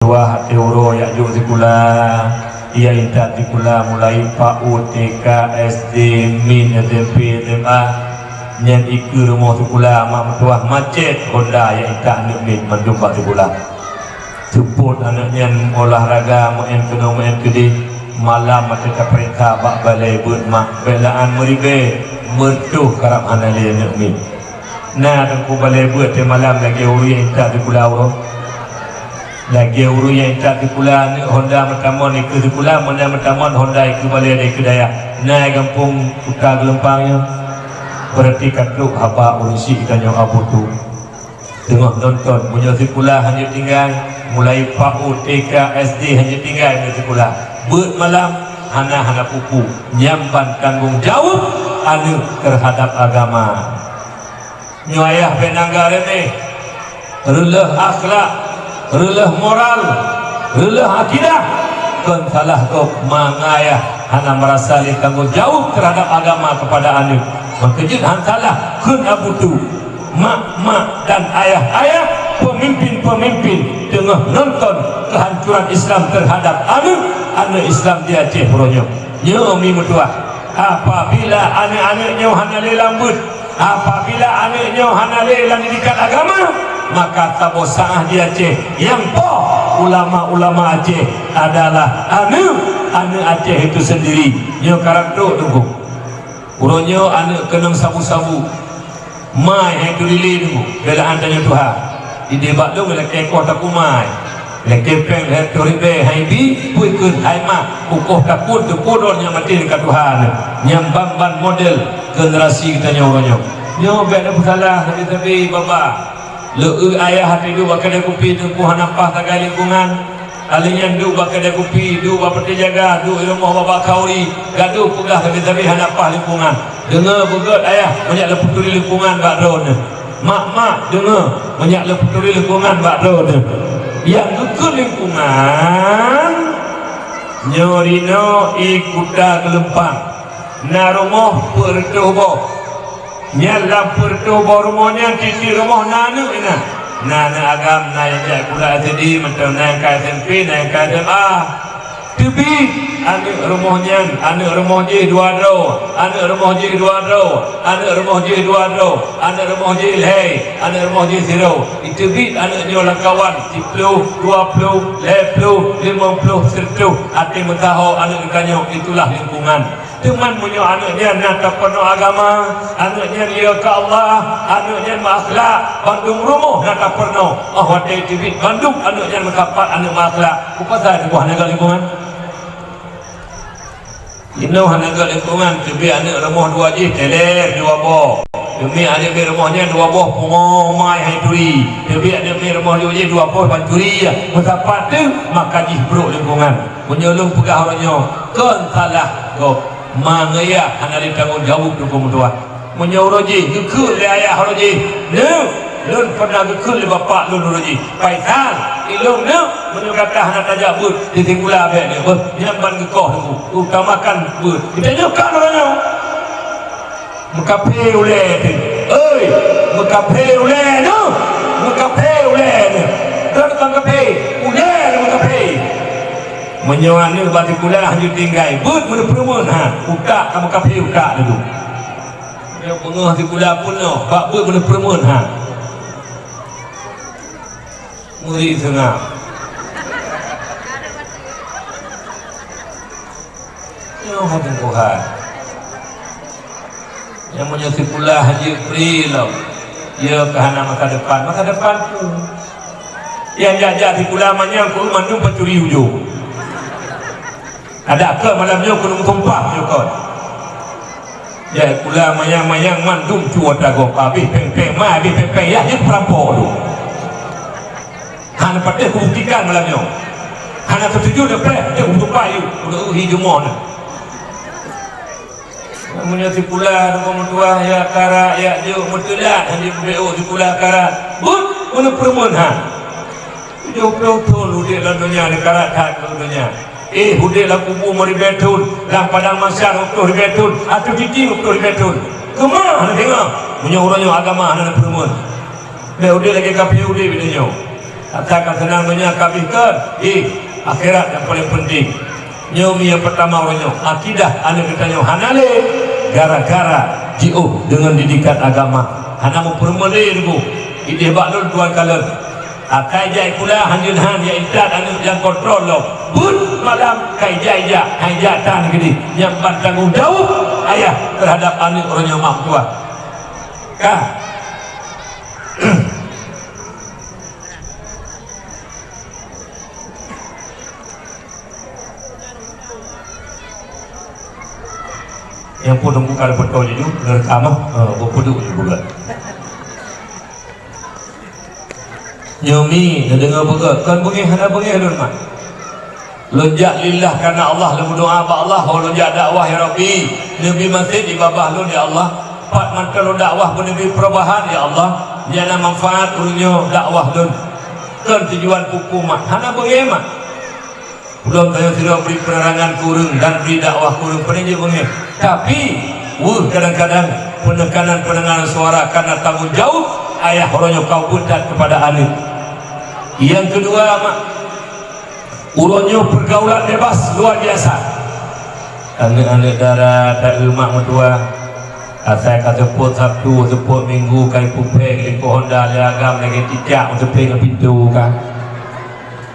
tua hati uro ya ju tikula ia inta tikula mulai PAUD TK SD min SMP SMA nyen iku rumah tikula mak tua macet Honda ya inta anu min mendumba tikula support anak nyen olahraga main kena main kedi malam mata perintah bak balai buat mak belaan meribe mertuh karab anali anu min nah aku balai buat malam lagi uri yang inta tikula uro lagi uru yang tak dipula Honda Metamon ikut dipula mana Metamon Honda ikut balik dari kedaya naik kampung Kuta Gelempangnya berarti katruk apa urusi ikannya abu tu tengah nonton punya dipula hanya tinggal mulai PAUD TK SD hanya tinggal hanya dipula buat malam hana pupu nyamban tanggung jawab anu terhadap agama nyayah penanggar ini relah akhlak relah moral, relah akidah kan salah kau mangaya hana merasa tanggung jawab terhadap agama kepada anu makejut han salah kun abutu mak dan ayah pemimpin tengah nonton kehancuran Islam terhadap anu Islam di Aceh Bronyo nyomi mutua apabila anak-anaknya hana lambut apabila anaknya hana landikan agama maka tabosah di Aceh yang ulama-ulama Aceh adalah anu Aceh itu sendiri nyo karakter tunggu uronyo anu kenang sabu-sabu mai yang dulili tunggu belaan tanya Tuhan di debat dong leke kota kumai leke peng leke toribe haibi puikun haima kukuh takut tukudon yang mati dekat Tuhan nyambang model generasi kita uronyo nyo beda salah tapi baba lu ayah hati du bakal ada kopi tu puhan apa tagai lingkungan alinya du bakal ada kopi du bapak terjaga du rumah bapak kauri gaduh pegah tapi hanapah lingkungan dengar begot ayah banyak leputuri lingkungan bak drone mak dengar banyak leputuri lingkungan bak drone yang kekut lingkungan nyorino ikuta Gelempang na rumah pertubuh nyalam pertubuh rumahnya titi rumah nanu ina nana agam na yang jaya kula tadi mentau na yang kaya SMP na yang kaya SMA tapi anak rumahnya anak rumah je dua ro anak rumah je dua ro anak rumah je dua ro anak rumah je leh anak rumah je zero itu bit anaknya orang kawan 10 20 50 50 100 hati mentaho anak ikannya itulah lingkungan teman punya anaknya nak penuh agama anaknya dia ke Allah anaknya makhluk Bandung rumah nak penuh wate TV Bandung anaknya mengkapat anak makhluk kupasal di buah negara lingkungan ini negara lingkungan tapi anak rumah dua je teler dua boh demi anak rumahnya dua boh pengomai haituri tapi anak rumah dua je dua boh banturi mengkapat tu maka jibruk lingkungan menyolong pegah orangnya kan salah kau mangaya hana ditanggung jawab tu kemudian menyauroji gekul le ayah roji lun pernah gekul le bapak lun roji Faisal ilung menyukata hana tajabut di tinggula abek ni nyaman gekoh tu utamakan kita nyukan orangnya mekape ule tu oi mekape ule no mekape ule ni dan mekape ule mekape menyewa ni bati kula hanya tinggal but meneperumun utak kamu kafe utak dulu dia pengah di kula pun bak but meneperumun muri tengah yang hati Tuhan yang menyusi kula haji free lah ya kehana masa depan pun yang jajah di kula manyang kul mandung pencuri hujung ada ke malamnya kunung tumpah juga ya kula mayang mandum cuat dago habis peng-peng habis peng-peng ya ini perampok tu hana patih kubuktikan malamnya hana tertuju depan dia tumpah you udah hijumon namanya si kula nombor dua ya kara ya dia mutulah hanya BO si kula kara but mana perempuan dia betul dia lalunya kara tak lalunya hudek lah kubu mari betul lah padang masyar untuk betul atau titi untuk betul kemana nak tengok punya orangnya agama nak perempuan dah hudek lagi kapi hudek bidanya katakan senang dunia kabihkan akhirat yang paling penting. Nyomi yang pertama orangnya akidah anu katanya hanale gara-gara jiu dengan didikan agama hana mau permele dulu ide baklul tuan kalen akai jai pula hanjun han ya idat anu yang kontrol lo bun malam kai jai ja hajatan gini yang bertanggung jawab ayah terhadap anu orangnya mak tua kah. Yang pun buka betul je rekam berpuduk juga. Nyomi dengar betul kan bunyi hana bunyi lun mak. Lonjak lillah karena Allah lu doa ba Allah lonjak dakwah ya Rabbi. Nabi masjid di babah lu ya Allah. Pat mantel dakwah pun nabi perubahan ya Allah. Jana manfaat urunyo dakwah lun. Kan tujuan kuku mak. Hana bunyi mak. Belum saya sudah beri penerangan kurung dan beri dakwah kurung peninjau bunyi. Tapi kadang-kadang penekanan suara karena tanggung jawab ayah orangnya kau budak kepada anak. Yang kedua mak orangnya pergaulan bebas luar biasa. Anak-anak darah tak rumah mertua saya kata seput Sabtu seput Minggu kai pupeng di Honda agam lagi tidak untuk pengen pintu kan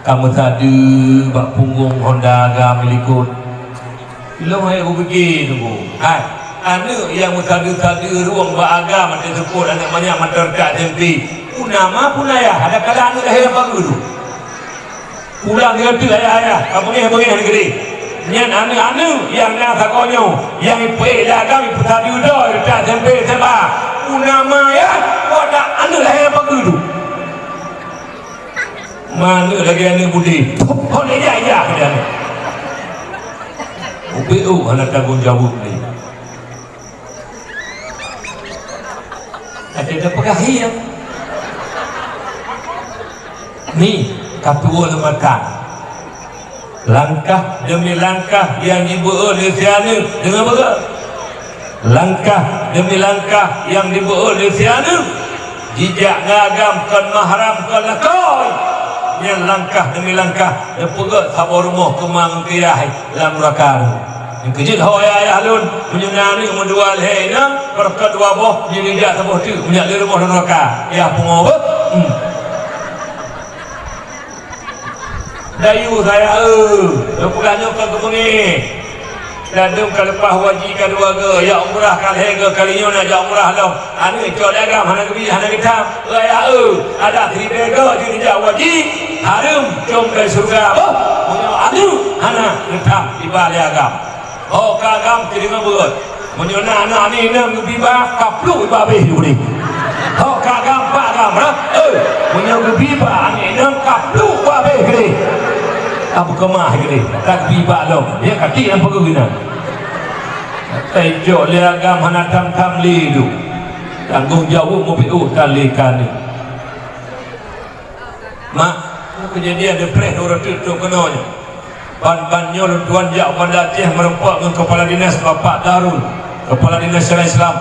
kamu tadi bak punggung Honda agam milikut belum saya begitu bu. Anu yang tadi ruang beragam ada sebut anak banyak masyarakat tempi. Nama pun ayah ada kala anu lahir baru tu. Pulang dia tu ayah. Kamu ni negeri. Nyan anu yang nak sakonyo yang ipe agam ipu tadi udah dekat tempi sebab. Nama ya pada anu lahir baru tu. Mana lagi anu budi. Oh dia dia dia. UPU anak tanggung jawab ni. Ada pegahi yang ni katua lematan. Langkah demi langkah yang dibuat oleh siana dengan berat. Langkah demi langkah yang dibuat oleh siana jejak ngagam kan mahram kan lakoi. Yang langkah demi langkah depegat sabar rumah kemang kiyah dalam neraka. Yang kejut ayah lun menyunani mendual hena berkat dua boh jadi dia sabar tu punya di rumah neraka. Ya pengobat. Dayu saya bukannya ke kemuni. Dadung kalepah wajib kedua ke ya umrah kalhe ke kalinya nak ja umrah dah anu cok dagang hana kebi hana kita ya ada 3 ke jadi ja wajib harum jom ke surga apa anu hana kita tiba agam oh kagam terima beut menyona anak ni nam biba kaplu biba beh ni oh kagam pagam dah menyona biba ani nam kaplu biba beh ni apa kemah gini tak biba lo dia kaki yang pergi guna tejo liagam hana tam lidu tanggung jawab mobil talikan ni mak kejadian depres orang tutup kenanya ban-bannya tuan jak Banda Aceh merempak dengan kepala dinas Bapak Darul kepala dinas syariah Islam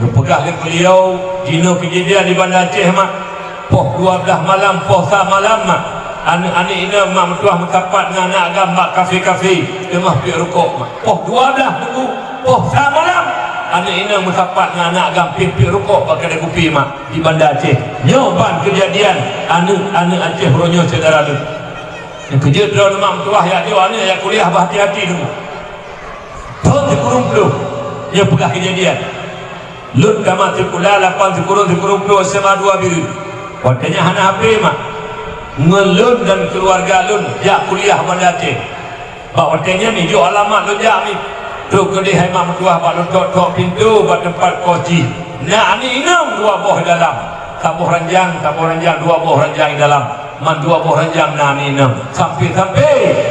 berpegah dengan beliau dino kejadian di Banda Aceh mak poh 12 malam poh sa malam mak anak-anak ini mak mertua mentapat dengan anak agam mak kafe-kafe demah piak rukuk mak poh 12 tunggu poh sa malam anak ini mentapat dengan anak agam piak rukuk pakai kedai kopi mak di Banda Aceh nyoban kejadian anak Aceh ronyo saudara lu yang kerja dalam mak mertua ya dia anak yang kuliah berhati-hati tunggu tahun dikurung peluh dia pegah kejadian lun kamat sekolah 8 dikurung peluh SMA 2 biru waktunya hana HP mak ngelun dan keluarga lun jak kuliah Banda Aceh bak waktunya ni jo alamat lun jak ni tu kedai hai mak mertua bak lun tok pintu bak tempat koci nak ni inam 2 boh dalam tabuh ranjang 2 boh ranjang dalam man 2 boh ranjang nah ni inam sampai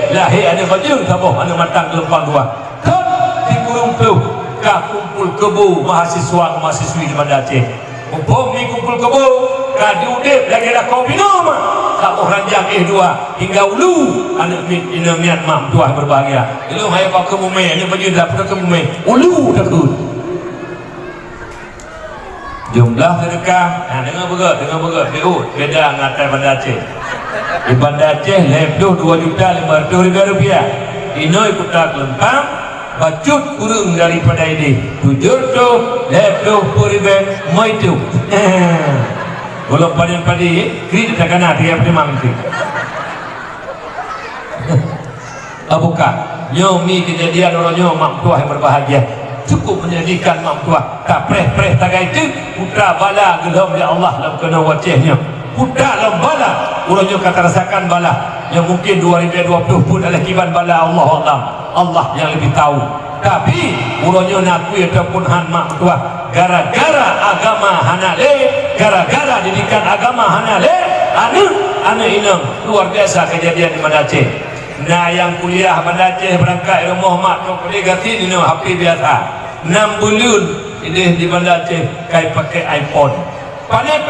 lahir ada baju tabuh ada matang lempang 2 kan dikurung tu kah kumpul kebu mahasiswa-mahasiswi di Banda Aceh umpam ni kumpul kebu kah diudip lagi ada kau binum tabuh ranjang 2 hingga ulu anak ina niat mak tuah berbahagia lu hai kau ke mume ni baju dah ke mume ulu takut jumlah sedekah dengar beut beda dengan atas Bandar Aceh. Di Bandar Aceh lebih 2.500.000 rupiah. Inoi kutak lempang bacut kurung daripada ini 700 lebih 10.000 mau itu. Kalau padi kredit tak kena dia pada mangki. Bukan nyomi kejadian orang nyomi mak tua yang berbahagia cukup menjadikan mak tua tak preh tagai itu putra bala gelom ya Allah dalam kena wajahnya putra dalam bala orang nyomi kata rasakan bala yang mungkin 2020 pun adalah kiban bala Allah yang lebih tahu tapi orang nyomi nakui ataupun han mak tua gara-gara agama hanale gara-gara didikan agama hanale anu inang luar biasa kejadian di Bandar Aceh. Nah yang kuliah Bandar Aceh berangkat rumah mak tu boleh ganti ni HP biasa 6 bulan ini di Bandar Aceh kai pakai iPhone pandai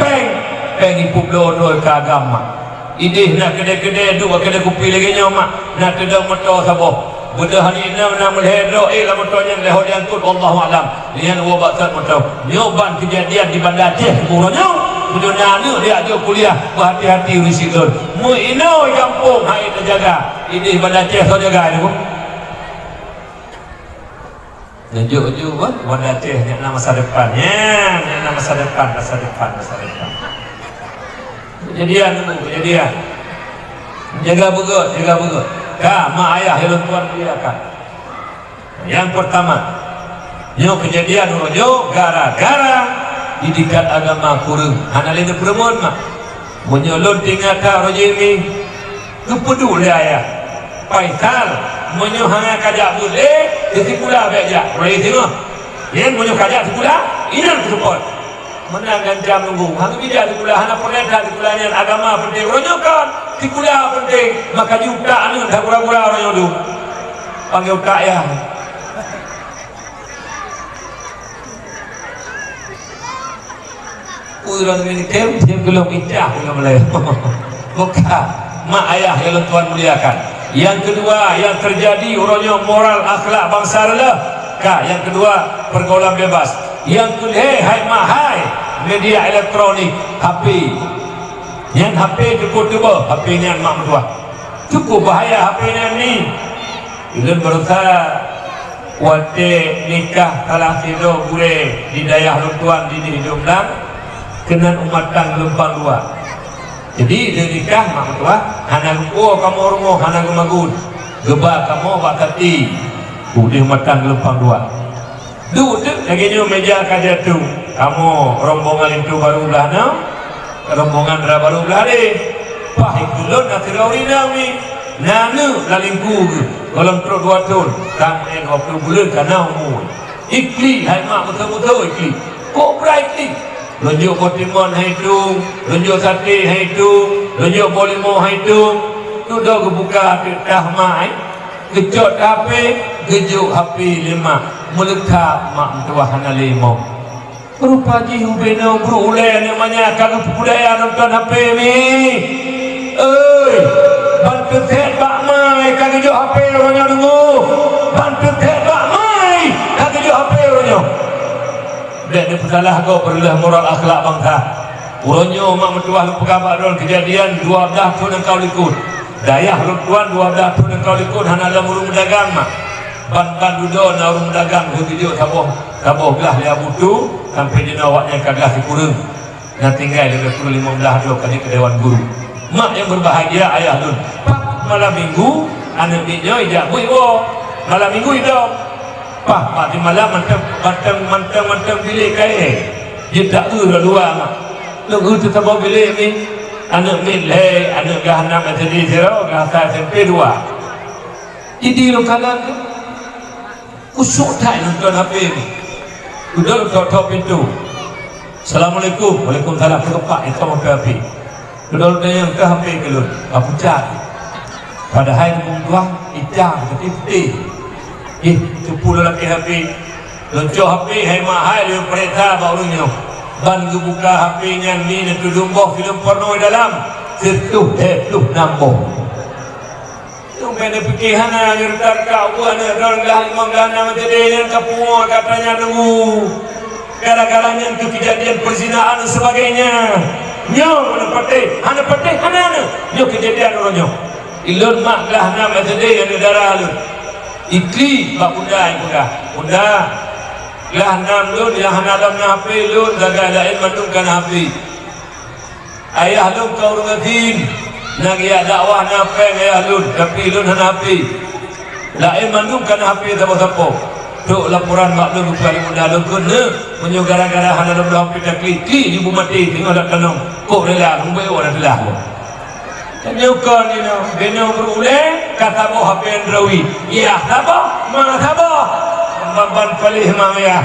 peng ipu blodo ke agama ini nak kedai-kedai duk kedai kopi lagi nyomak nak tedang motor sabo budak hari ini nak melehdo lah motornya leho dia angkut Allahu alam lian wabak sat motor nyoban kejadian di Bandar Aceh muranya budak nana dia ajak kuliah berhati-hati risilun mu ino kampung hai terjaga ini Bandar Aceh so jaga ni pun tunjuk pun Bandar Aceh ni nak masa depan ni nak masa depan kejadian jaga begut mak ayah yang tuan muliakan yang pertama nyo kejadian nyo gara-gara didikan agama kurang hanalin perempuan mak menyolon tinggal tak rojimi kepeduli ayah Paisal menyo hanga kajak boleh disikulah beja boleh tengok yang menyo kajak sikulah inan support menangkan jam nunggu hang bijak sikulah hana perintah sikulahnya agama penting ronyokan sikulah penting maka juta anu dah pura-pura orang dulu panggil utak ya orang ini dia belum ijah belum boleh bukan mak ayah yang tuan muliakan yang kedua yang terjadi orangnya moral akhlak bangsa adalah yang kedua pergaulan bebas yang kedua hai media elektronik HP yang HP cukup HP ni mak mentua cukup bahaya HP ni ilan berusaha wate nikah kalah tidur boleh di dayah lutuan di hidup lang kena umat tang lempang dua jadi dia nikah mak mentua hana lupo kamu ormo hana gemagun geba kamu bakati udah umat tang lempang dua duduk lagi ni meja kaja tu kamu rombongan itu baru belah na rombongan baru belah deh pah ikulun nak terawih nami nanu lalingku kolom teruk 2 tahun kamu 20 bulan karena umur ikli hai mak betul-betul ikli kok berikli lunjuk kotimon hai tu lunjuk sate hai tu lunjuk bolimo hai tu tu dah kebuka dah mai kejut HP gejuk HP 5 melekat mak mentua hana 5 rupa jihu beno berulai namanya kalau budaya nonton HP ni bantu tek bak mai kagak jo HP orangnya dengu bantu tek bak mai kagak jo HP orangnya dan ni pesalah kau perlulah moral akhlak bangsa orangnya mak mentua lu pegabak don kejadian 12 tahun yang kau likut dayah lu tuan 12 tahun yang kau likut hana dalam urung dagang mak ban duduk na urung dagang video taboh belah dia butuh sampai dia awaknya kagak kurang dan tinggal dia 15 kali ke dewan guru mak yang berbahagia ayah dun pak malam minggu anak dia ijak buiwo malam minggu itu pak mak di malam mantang bilik kai dia tak dua mak lu tu taboh bilik ni anak milih anak gahanam jadi zero gahasa SMP 2 jadi lu kalan kusuk tak nonton HP ni udah tutup pintu Assalamualaikum Waalaikumsalam kepak itu mau HP udah yang ke HP kelun apa cat padahal pembuang ijam ketip cupu lelaki HP loncok HP hai mahal dia perintah barunya ban buka HP nya ni tudung boh film porno dalam setuh nambah benda pikiran nyertar kau ana orang dah mengana menjadi yang kapua katanya nunggu gara-garanya itu kejadian perzinaan dan sebagainya. Nyo hana pate nyo kejadian orangnya ilun mak lah nama sedih yang darah lu ikli bak bunda lah nam lu yang hana dalam nafi lu jaga lain mandungkan hafi ayah lu kau rungatin nagia dakwah nafi ayah lu tapi lu hana hafi lain mandungkan hafi tapo-tapo tu laporan maklum kali bunda lu kena menyo gara-gara hana dalam hafi tak kli ibu mati tengok dak kanong kok rela ngombe orang telah Nyukon ini, bina beruleh kata boh HP Android. Ya, apa? Mana apa? Memban pelih mamayah.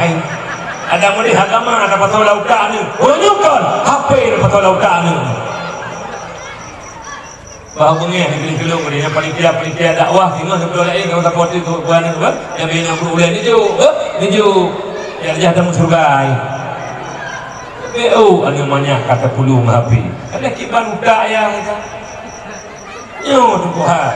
Ada mudi agama, ada patau lautan ni. Oh nyukon, HP ada patau lautan ni. Bahawa ni kelong ni yang paling tidak dakwah tengah sebelum lain kalau tak kuat itu bukan itu kan? Yang bina beruleh ni ju, yang jatuh surga. BO ada banyak kata pulung HP. Ada kiban utak ya kita. Nyo tu hai.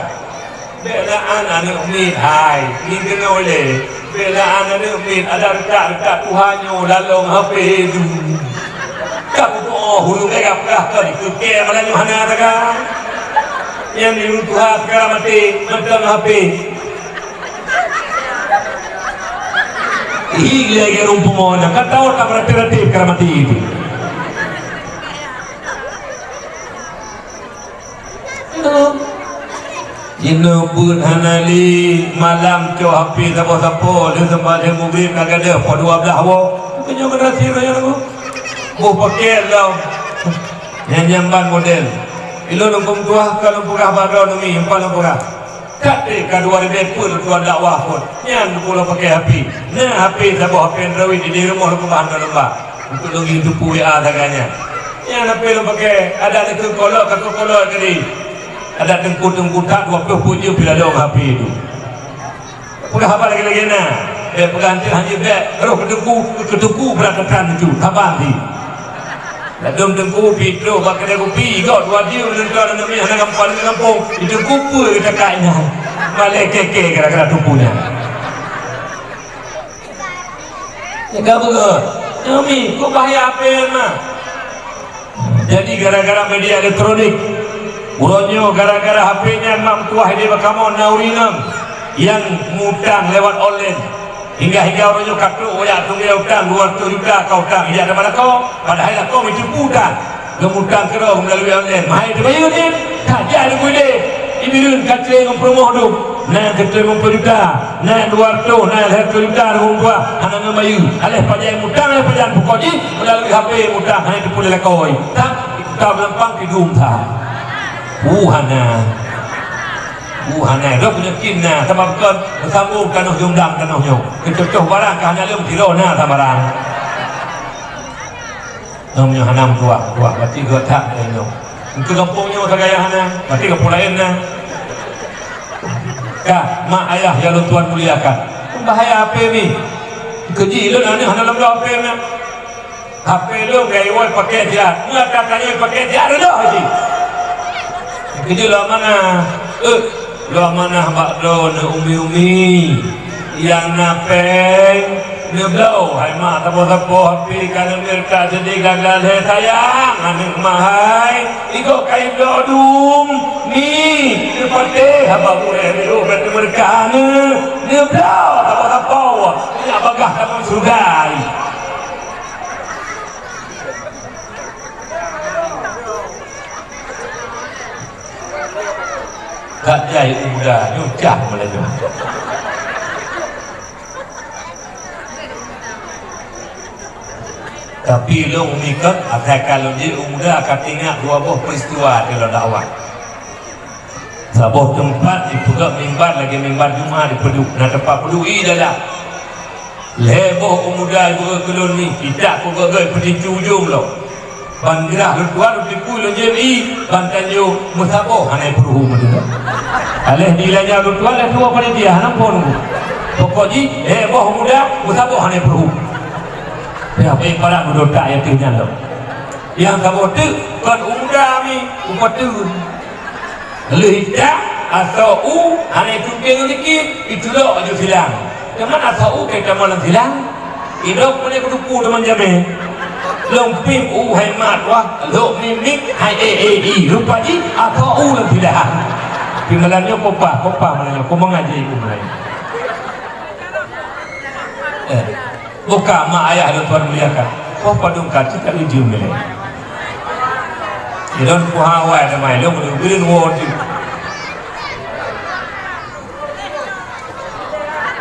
Belaan ane umid hai. Ni kena oleh. Belaan ane umid ada rekat Tuhan nyo dalam HP tu. Kamu tu hulu kaya kah di ke malah nyo hana takkan. Yang ni Tuhan sekarang mati dalam HP. Hingga ke rumpumona kata orang berarti sekarang mati itu. Ino pun hanali malam co HP siapa-siapa dia sembah dia mubin kagak ada pada 12 awak punya generasi raya aku mau pakai lah yang jamban model ilo numpung tua kalau pugah baru numi empat pugah kate kadua ribu pun tuan dakwah pun yang pula pakai HP nah HP siapa HP Android di rumah lu bahan lembah untuk lagi hidup WA taganya yang HP lu pakai ada itu kolok tadi ada tengku-tengku tak 20 puji bila dong HP itu pula apa lagi nak peganti hanya bek roh ketuku berakatan itu kapan di ladom tengku pitro bakal dia kopi kau dua dia menentukan nama anak kampung itu kupu kita kainnya balik keke gara-gara tubuhnya jaga betul Umi kok bahaya apa mah jadi gara-gara media elektronik uronyo gara-gara HP-nya mak tuah dia bakamu naurinam yang mutang lewat online hingga uronyo kakru oyak tunggu utang 200 juta kau utang ia ada pada kau padahal kau menjemput utang gemutang kerong melalui online mahal itu bayar ni tak jadi boleh ibirun kacau mempromoh tu nah kacau memperjuta nah 200 nah 100 juta rumah hanya ngemayu alih pajak mutang alih pajak pokoknya melalui HP mutang hanya itu boleh kau tak kita melempang hidung tak Wuhana dah punya kinna sama bukan bersambung kanuh jumdang kanuhnya kecocoh barang kahanya lem tirona sama barang namanya hanam tua berarti gua tak ini ke kampungnya sagaya hana berarti ke pulain na kah mak ayah yang tuan muliakan bahaya HP ni keji lu nanya hana lem HP na HP lu gaya pakai dia nggak katanya pakai dia dah haji kerja lah mana mbak do ne umi yang napeng ne blau hai mak tapo tapi kalau mereka jadi gagal he sayang anak mahai iko kai dodum ni seperti apa boleh lu betul mereka ne blau tapo ya bagah tapo surga tak jahit muda nyucah Melayu tapi lo umikot ada kalau dia muda akan ingat dua buah peristiwa dalam dakwah sebuah tempat dibuka mimbar lagi mimbar Jumat di Peduk nah tempat Peduk ini adalah leboh muda ibu kelon ni tidak kau gagal pergi ujung lo bandirah luar di pulau JMI bantanyo musabo hanai peruhu betul alih nilainya luar lah dua pada dia hanam pun pokoknya boh muda musabo hanai peruhu ya baik para mudota yang tinggal lo yang kamu tu kan muda mi upatun lihdah asau hanai tungking lagi itu lo aja silang cuman asau kita malam silang hidup punya kudu teman jamin long pim hai mat wah lo mimik hai lupa ji atau ulang tidak pimbalannya kopa malahnya ko mengaji ibu malahnya buka mak ayah dan tuan muliakan kopa dong kaci kali jum malahnya idon ku hawa ada mai lo berin wodi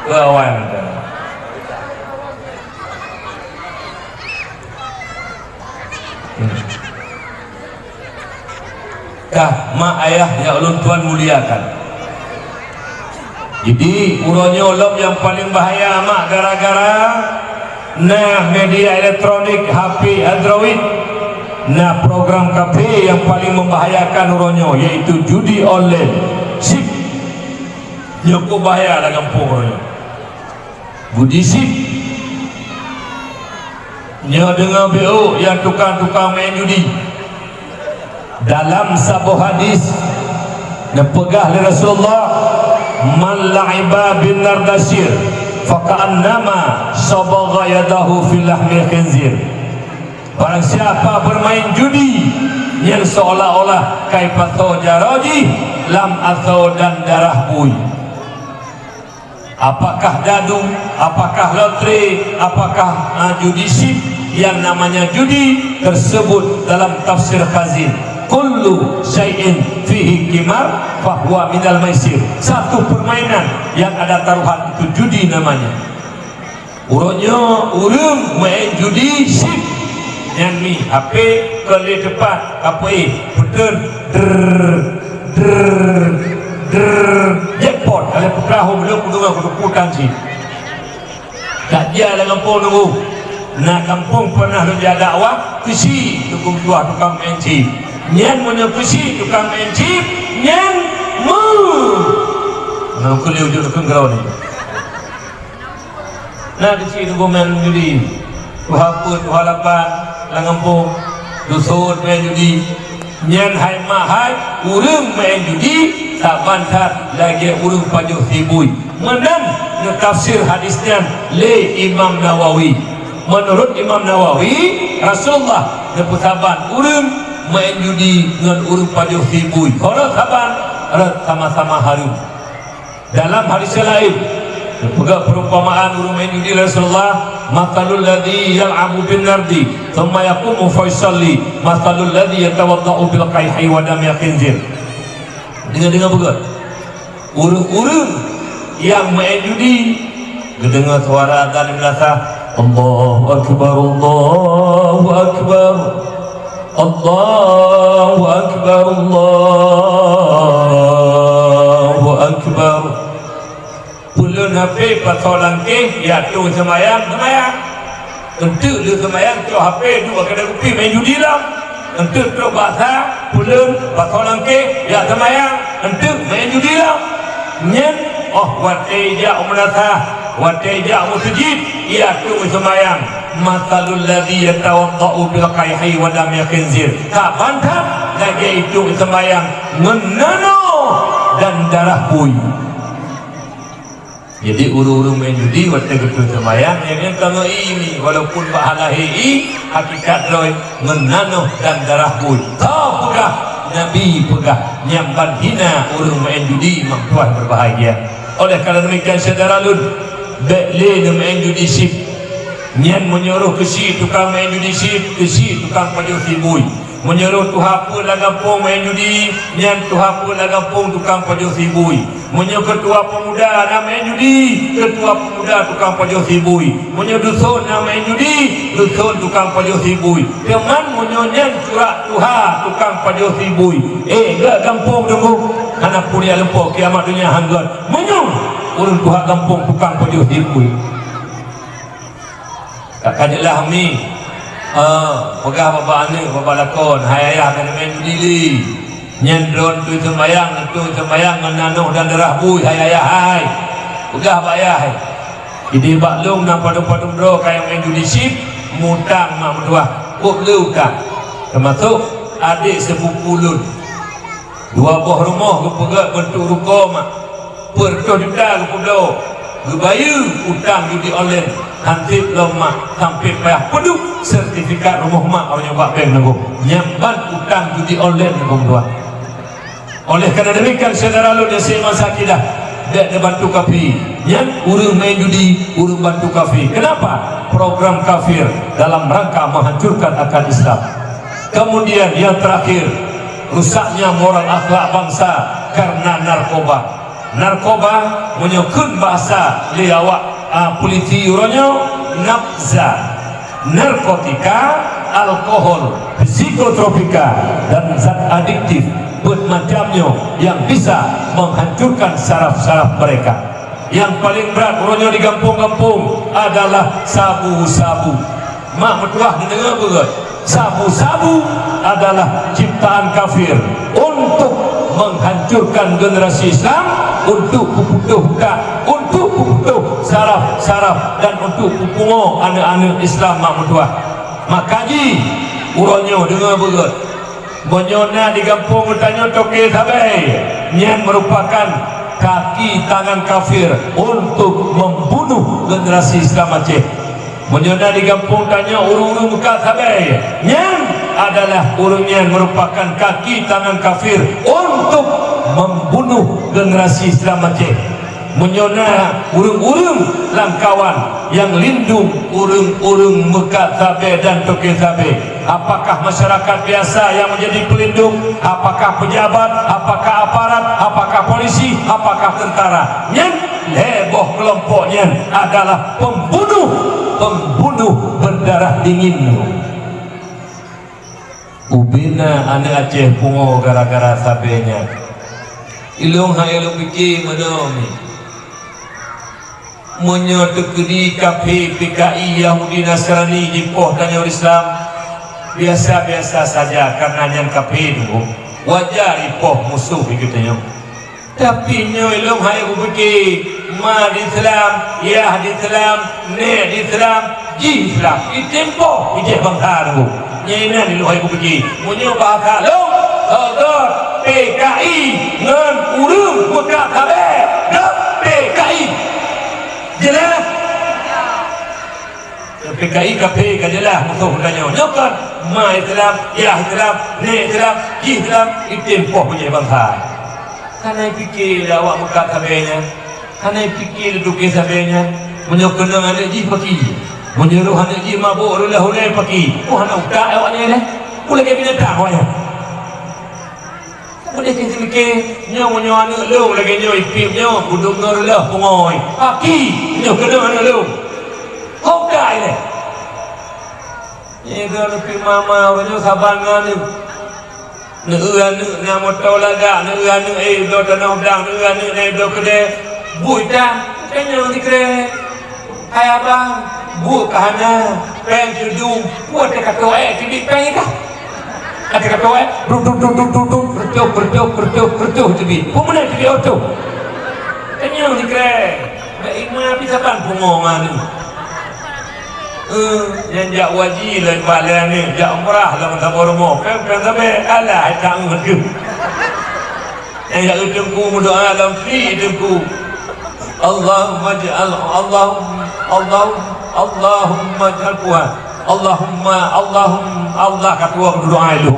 kawan mak ayah ya ulun tuan muliakan. Jadi uronyolom yang paling bahaya mak gara-gara media elektronik HP Android. Program kafe yang paling membahayakan uronyo yaitu judi online. Sip. Nyoko bahaya lah kampung uronyo. Budi sip. Nyo dengan BO yang tukang-tukang main judi. Dalam sebuah hadis dipegah oleh Rasulullah, man la'iba bin nardasir faka'annama sabagha yadahu fil lahmil khinzir. Barang siapa bermain judi yang seolah-olah kaipato jaraji lam atau dan darah bui. Apakah dadu, apakah lotre, apakah judi sip, yang namanya judi tersebut dalam tafsir Khazin kullu syai'in fihi qimar fahuwa minal maisir. Satu permainan yang ada taruhan itu judi namanya. Urunyo urung main judi sip yang ni HP ke depan apa betul jackpot kalau perahu belum kudu putan sih tak dia dengan kampung nunggu kampung pernah dia dakwah kesi tukang main chip nyan punya kesi tukang main chip nyan kuliah ujung tukang gerau ni kesi tukang main judi tuhaput tuhalapan langampung dusun main judi nyan hai mahai urung main judi tak bantat lagi urung pajuh hibui menang tafsir hadisnya le Imam Nawawi. Menurut Imam Nawawi Rasulullah neputaban urung main judi dengan urung pajuh hibui kalau saban sama-sama harum. Dalam hadis lain juga perumpamaan urung main judi Rasulullah matalul ladzi yal'abu bin nardi thumma yaqumu fa yusalli matalul ladzi yatawaddau bil qayhi wa dam khinzir. Dengar betul. Urung-urung yang main judi dengar suara dan merasa Allahu akbar Allahu akbar Allahu akbar Allahu akbar. Pulun HP pasolan ke ya tu semayang untuk dia semayang tu HP dua kedai kopi main judi lah untuk tu bahasa pulun pasolan ke ya semayang untuk main judi lah nyen wateja umrata wateja musjid ya tu semayang matalul ladzi yatawaddau bil qayhi wa lam yakhinzir tak bantah lagi itu semayang menano dan darah bui. Jadi urung-urung main judi waktu itu semayang yang kalau ini walaupun bahalahi hakikat roy menano dan darah bui tahu pegah Nabi pegah nyamban hina urung main judi mak tuan berbahagia. Oleh kerana demikian saudara lun bekle main judi sip nyan menyuruh kesi tukang main judi sip kesi tukang pajuh hibui menyuruh tuhapun lagampung main judi nyan tuhapun lagampung tukang pajuh hibui menyuruh ketua pemuda nak main judi ketua pemuda tukang pajuh hibui menyuruh dusun nak main judi dusun tukang pajuh hibui teman menyuruh nyan curak tuha tukang pajuh hibui gak kampung tunggu karena punya lempok kiamat dunia hanggat menyuruh urun tuha kampung tukang pajuh hibui kakadilah mi pegah bapak ni bapak lakon hai ayah kena main judi nyendron tu sembayang menanuh dan darah bui hai ayah hai pegah pak ayah hai jadi baklung nak padung-padung bro kayak main judi sip mutang mak menduah lu tak termasuk adik sepupu lun dua buah rumah ke pegat bentuk ruko mak per 2 juta ke pulau gebayu utang judi online hantip lemah hampir payah peduk sertifikat rumah mak orang nyoba bank nunggu nyamban utang judi online nunggu dua. Oleh kerana demikian saudara lu dia masa kidah dia bantu kafi yang urang main judi urang bantu kafi. Kenapa? Program kafir dalam rangka menghancurkan akal Islam. Kemudian yang terakhir, rusaknya moral akhlak bangsa karena narkoba. Narkoba menyokun bahasa liawak politi uronyo nafza, narkotika, alkohol, psikotropika dan zat adiktif bermacamnya yang bisa menghancurkan saraf-saraf mereka. Yang paling berat uronyo di kampung-kampung adalah sabu-sabu. Mak metuah dengar berat. Sabu-sabu adalah ciptaan kafir untuk menghancurkan generasi Islam, untuk puputuh buka, untuk puputuh saraf-saraf dan untuk pupungo anak-anak Islam mak metuah. Makaji uronyo dengar berat. Bonyona di kampung bertanya toke sabai yang merupakan kaki tangan kafir untuk membunuh generasi Islam Aceh. Bonyona di kampung tanya urung-urung buka sabai yang adalah urung yang merupakan kaki tangan kafir untuk membunuh generasi Islam Aceh. Menyona urung-urung langkawan yang lindung urung-urung Mekah Sabe dan Toke Sabe. Apakah masyarakat biasa yang menjadi pelindung? Apakah pejabat? Apakah aparat? Apakah polisi? Apakah tentara? Yang heboh kelompoknya adalah pembunuh berdarah dingin. Ubina anak Aceh pungo gara-gara sabenya. Ilung hayalung pikir medomi. Menyotekedi KP PKI Yahudi Nasrani Jipoh dan Islam biasa-biasa saja karena yang KP dulu wajar Jipoh musuh begitunya. Tapi nyolong hai aku fikir ma di Islam ya di Islam ne di Islam ji Islam itempo ije bangsa dulu nyena di lu hai aku fikir munyo bahasa lo saudar PKI ngan urung buka kabe dak PKI jelas PKI KP jelas musuh danyo nyokan ma Islam ya Islam ne Islam ji Islam itempo punya bangsa. Kanai fikir awak muka sabenya, kanai fikir duke sabenya, menyokong anak ji pagi, menyuruh anak ji mabuk hulai pagi. Oh anak udah awak ni dah, boleh ke binatang awaknya. Boleh ke fikir nyawa anak lu lagi nyawa ipip nyawa buduk nurlah pungoi pagi menyokong anak lu. Kau dah ni. Ini kalau pi mama orang sabangan ni. Neu nama tolaga neu do tanah dang neu do kede buita kenya ni kre hai abang bu kahana pen judung buat katoe jadi pen ka ada katoe bercok jadi pemana jadi auto kenya ni kre ima bisa ban pengongan yang jak wajib lah balik ni jak umrah lah masa bormo kan sampai alah tak ngerti yang jak hidupku berdoa dalam fi hidupku Allahumma ja'al Allahumma ja'al kuat Allahumma Allah katua berdoa itu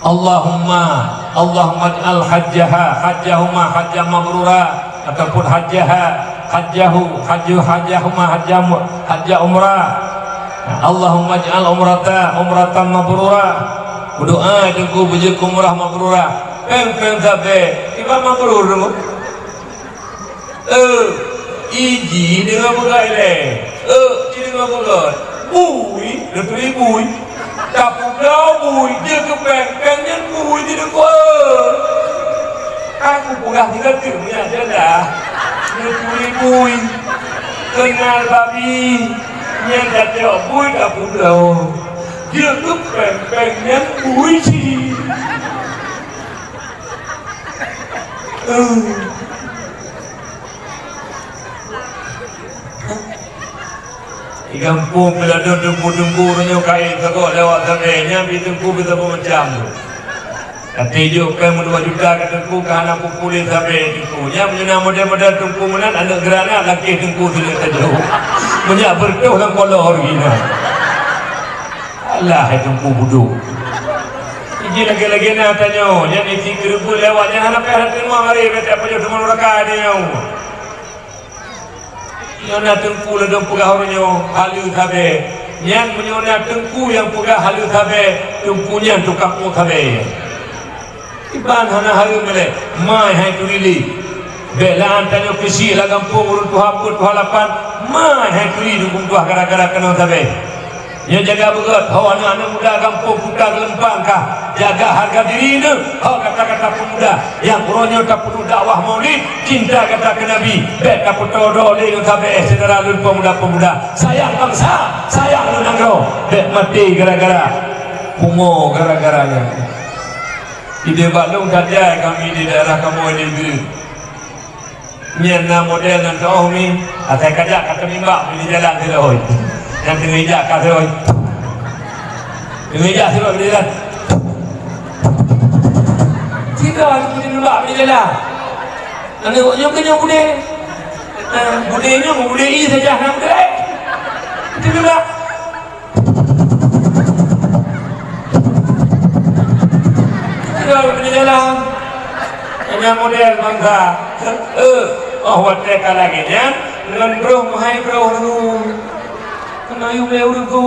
Allahumma ja'al hajjahuma hajjah mabrura ataupun hajjahuma hajjah umrah. Allahumma ja'al umratan mabrura. Berdoa dengan bujuk umrah mabrura. Peng sabe, iba mabrur dulu. Iji dengan begai dengan begai. Bui, datui bui. Tapi kau bui dia ke pengnya bui dia kuat. Aku pegang tiga timnya aja dah. Dia bui kenal babi yang dah bui tak pulau. Dia ke pengnya bui sih. Di kampung bila ada tunggu-tunggu kain segala lewat samanya, di tunggu bisa macam tu. Katijuk kan 2 juta ketengku kerana pupulih sampai tengkunya menyena model-model tengku menan anak gerana laki tengku tidak tajuk menyak bertuh dan kolor gina alah tengku buduk iji lagi-lagi nak tanya yang isi kerupuk lewatnya anak perhatian mengari betul apa jauh teman mereka dia yang nak tengku ledong pegah orangnya halu sabe yang menyona tengku yang pegah halu sabe tengkunya tukang mu sabe iban hana haru mele mai hai turili belaan tanyo kesi la kampung urut tuha put tuha lapan mai hai turi dukung tuha gara-gara kena tabe nya jaga begot hawa anak muda kampung putar lempang kah jaga harga diri ni hawa kata-kata pemuda yang uronyo tak perlu dakwah maulid cinta kata ke nabi bet tak perlu dole yo tabe saudara lun pemuda-pemuda sayang bangsa sayang lunangro bet mati gara-gara pungo gara-garanya. Ide balung saja kami di daerah kamu ini nyena model dan tahu mi saya kajak kata mimbak di jalan teroi yang tengah ijak kata teroi tengah ijak teroi di jalan tidak di mimbak di jalan anak yang kenyang budenya budei saja nak budai itu mimbak di jalan hanya model bangsa wateka lagi ya dengan bro mahai bro kena yu beurku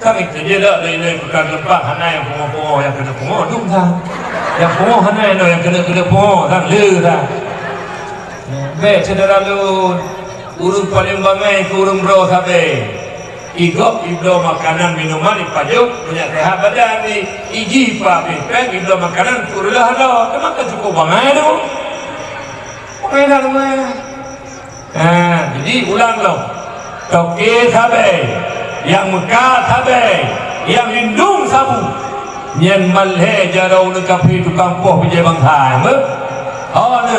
kami terjela dari bukan lepas hana yang pungo yang kena pungo dum dah yang pungo hana yang kena pungo dan le dah be saudara lu urung paling bangai urung bro sabe igop iblo makanan minuman ipajuk punya sehat badan ni iji pa peng iblo makanan turulah lo teman kan cukup bangai tu bangai dah rumah jadi ulang lo toke sabe yang Mekah sabe yang lindung sabu nyen malhe jarau ne kapi tukang poh bijai bangsa oh ne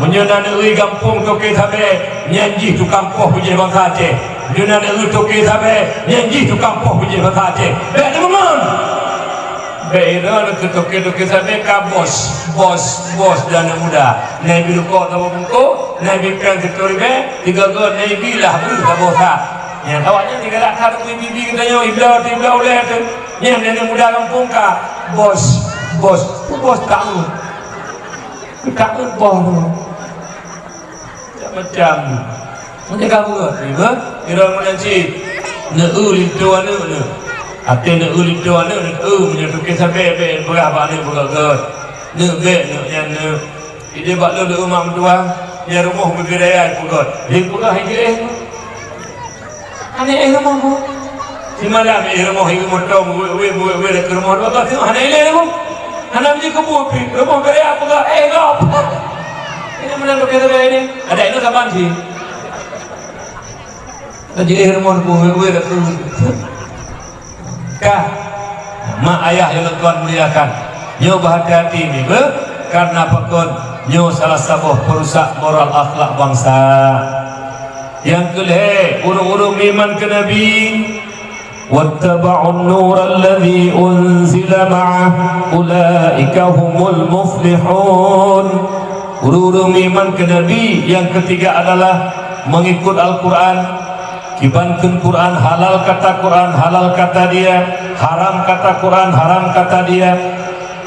menyana negeri kampung toke sabe nyanji tukang poh bijai bangsa Aceh Juna nak toke sabe nyanji tukang poh bijai bangsa Aceh baik teman baik dah nak toke sabe ka bos dan muda naik biru kau tahu bungko naik bikan ketori be tiga go naik bilah bulu bosa yang awaknya tiga lak satu bibi katanya iblau oleh tu yang nenek muda kampung ka bos takut bos macam kamu riba kira menanci neuli tuan ne ate neuli tuan ne menyetuke sampai be berapa ni beragam ne be ne yang ne ide bak lu rumah tua ya rumah berbeda pugot dia pugah hije ane rumah bu si malam rumah hiu motong we ke rumah dua tu ane ile rumah ana mji kebu rumah gaya pugah gap ini mana lu kata ini ada itu kapan sih jadi rumah we ke kah mak ayah yang Tuhan muliakan nyo berhati-hati ni karena pekon nyo salah satu perusak moral akhlak bangsa yang kelih urung-urung iman ke Nabi wattaba'un nur alladhi unzila ma'ah ulaika humul muflihun urung-urung iman ke Nabi yang ketiga adalah mengikut Al-Quran kibankan Quran halal kata dia haram kata Quran haram kata dia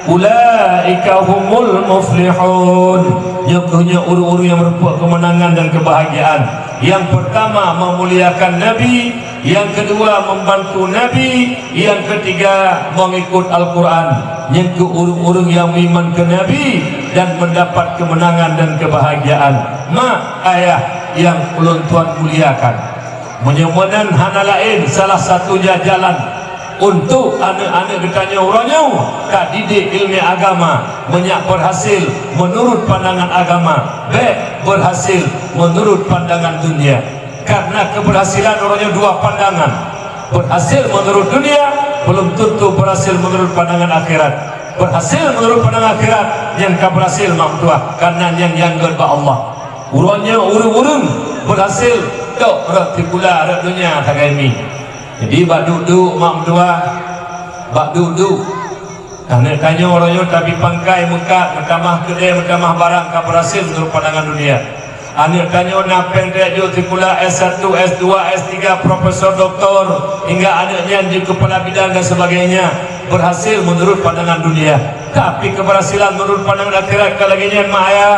ulaika humul muflihun yakunya uru-uru yang merupakan kemenangan dan kebahagiaan yang pertama memuliakan Nabi yang kedua membantu Nabi yang ketiga mengikut Al-Quran yang ke uru-uru yang iman ke Nabi dan mendapat kemenangan dan kebahagiaan mak ayah yang ulun Tuhan muliakan menyemunan hana lain salah satunya jalan untuk anak-anak bertanya orangnya tak didik ilmu agama banyak berhasil menurut pandangan agama baik berhasil menurut pandangan dunia karena keberhasilan orangnya dua pandangan berhasil menurut dunia belum tentu berhasil menurut pandangan akhirat berhasil menurut pandangan akhirat yang berhasil mamtua karena yang gerba Allah orangnya urung-urung berhasil tok roti pula rak dunia tak ini jadi bak duduk mak mentua bak duduk Anak tanya orang tapi pangkai muka, bertamah kedai, bertamah barang, kau berhasil menurut pandangan dunia. Anak tanya napeng terjun sekolah S1, S2, S3, profesor, doktor, hingga anaknya jadi kepala bidang dan sebagainya, berhasil menurut pandangan dunia. Tapi keberhasilan menurut pandangan akhirat kalaginya maya.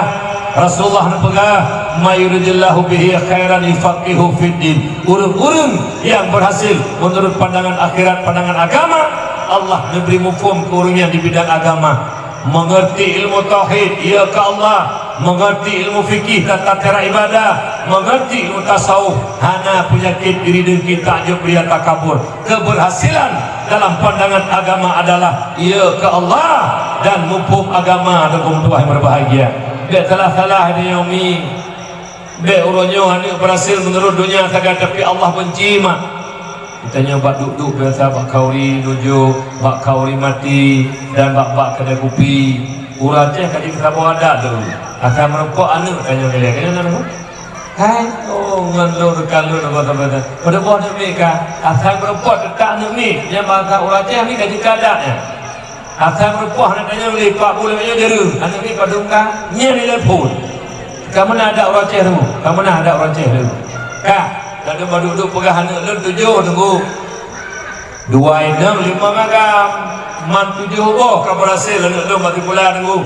Rasulullah nepegah, mayuridillahu bihi khairan yufaqihu fiddin. Urung-urung yang berhasil menurut pandangan akhirat, pandangan agama, Allah memberi mufhum ke orang yang di bidang agama, mengerti ilmu tauhid, ya ke Allah, mengerti ilmu fikih tata cara ibadah, mengerti ilmu tasawuf, hana penyakit diri dengki takjub ria takabur. Keberhasilan dalam pandangan agama adalah ya ke Allah dan mufhum agama dan Tuhan yang berbahagia. Dia salah-salah di yaumi. Dia uronyo hanya berhasil menurut dunia saja tapi Allah benci mak. Kita nyoba duduk biasa bak kauri nuju, bak kauri mati dan bak kedai kopi. Uraceh kaji kita bawa ada dulu. Akan merokok anu tanya dia kena nama. Hai, oh nganlo dekat lu nama kata. Pada bawa mereka akan merokok dekat anu ni yang maka uraceh ni kaji kadaknya. Asal merupuh nak tanya boleh Pak boleh aja deru. Anak ni padungka nya ni telefon. Kamu nak ada orang ceh tu? Kamu nak ada orang ceh tu? Kak, dak ada duduk pegah anak lu 7 tunggu. 2 6 5 magam. Man 7 boh kau berhasil anak lu mati pula tunggu.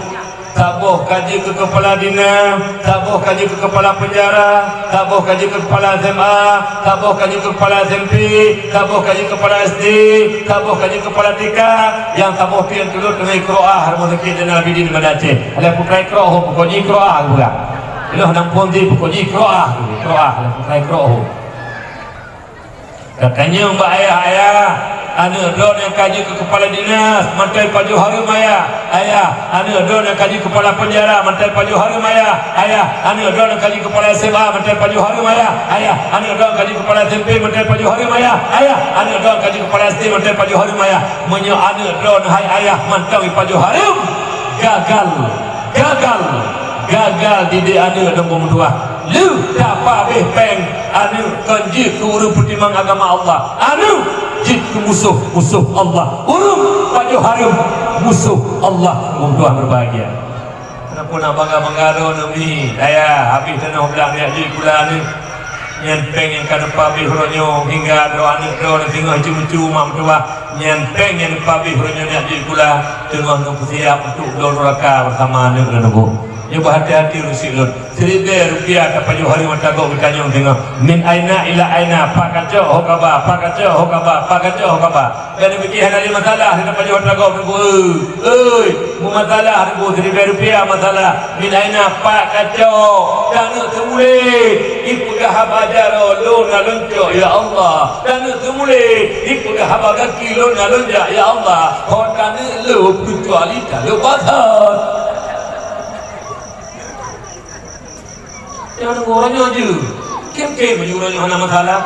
Tak boh kaji ke kepala dina, tak boh kaji ke kepala penjara, tak boh kaji ke kepala SMA, tak boh kaji ke kepala SMP, tak boh kaji ke kepala SD, tak boh kaji ke kepala TK, yang tak boh pian turut dengan Qur'an harmonik dan Al-Bidin Madace. Ada putrai Qur'an pokoknya Qur'an juga. Ilah nampun di pokoknya Qur'an, Qur'an putrai Qur'an. Katanya mbak ayah anu don yang kaji ke kepala dinas mantai paju harum ayah anu don yang kaji kepala penjara mantai paju harum ayah anu don yang kaji kepala SMA mantai paju harum ayah anu don kaji kepala SMP mantai paju harum ayah anu don kaji kepala SD mantai paju harum ayah menyo anu don hai ayah mantai paju harum gagal didik anu nombor 2 lu dapat habis peng anu konji ke urut pertimbangan agama Allah anu jid ke musuh Allah urung paju harum musuh Allah. Tuhan berbahagia. Kenapa nak bangga-bangga ni daya habis tanah belang dia jid pula ni nyenteng yang kada pabi huronyo hingga doa anak doa tengah cucu mak tua nyenteng yang pabi huronyo dia jid pula tengah nunggu siap untuk doraka bersama anak dan nunggu. Ya berhati-hati rusik lud. Rupiah tak payah hari mata kau bertanya tengok. Min aina ila aina pak kaco hokaba. Dan demikian ada masalah tidak payah mata kau tengok. Mu masalah tengok Rupiah masalah. Min aina pak kaco. Dan semule ipugah habajaro lo nalunco ya Allah. Dan semule ipugah habagaki lo nalunja ya Allah. Hotan lo kecuali kalau batal. Yang orangnya je, kem orangnya mana masalah.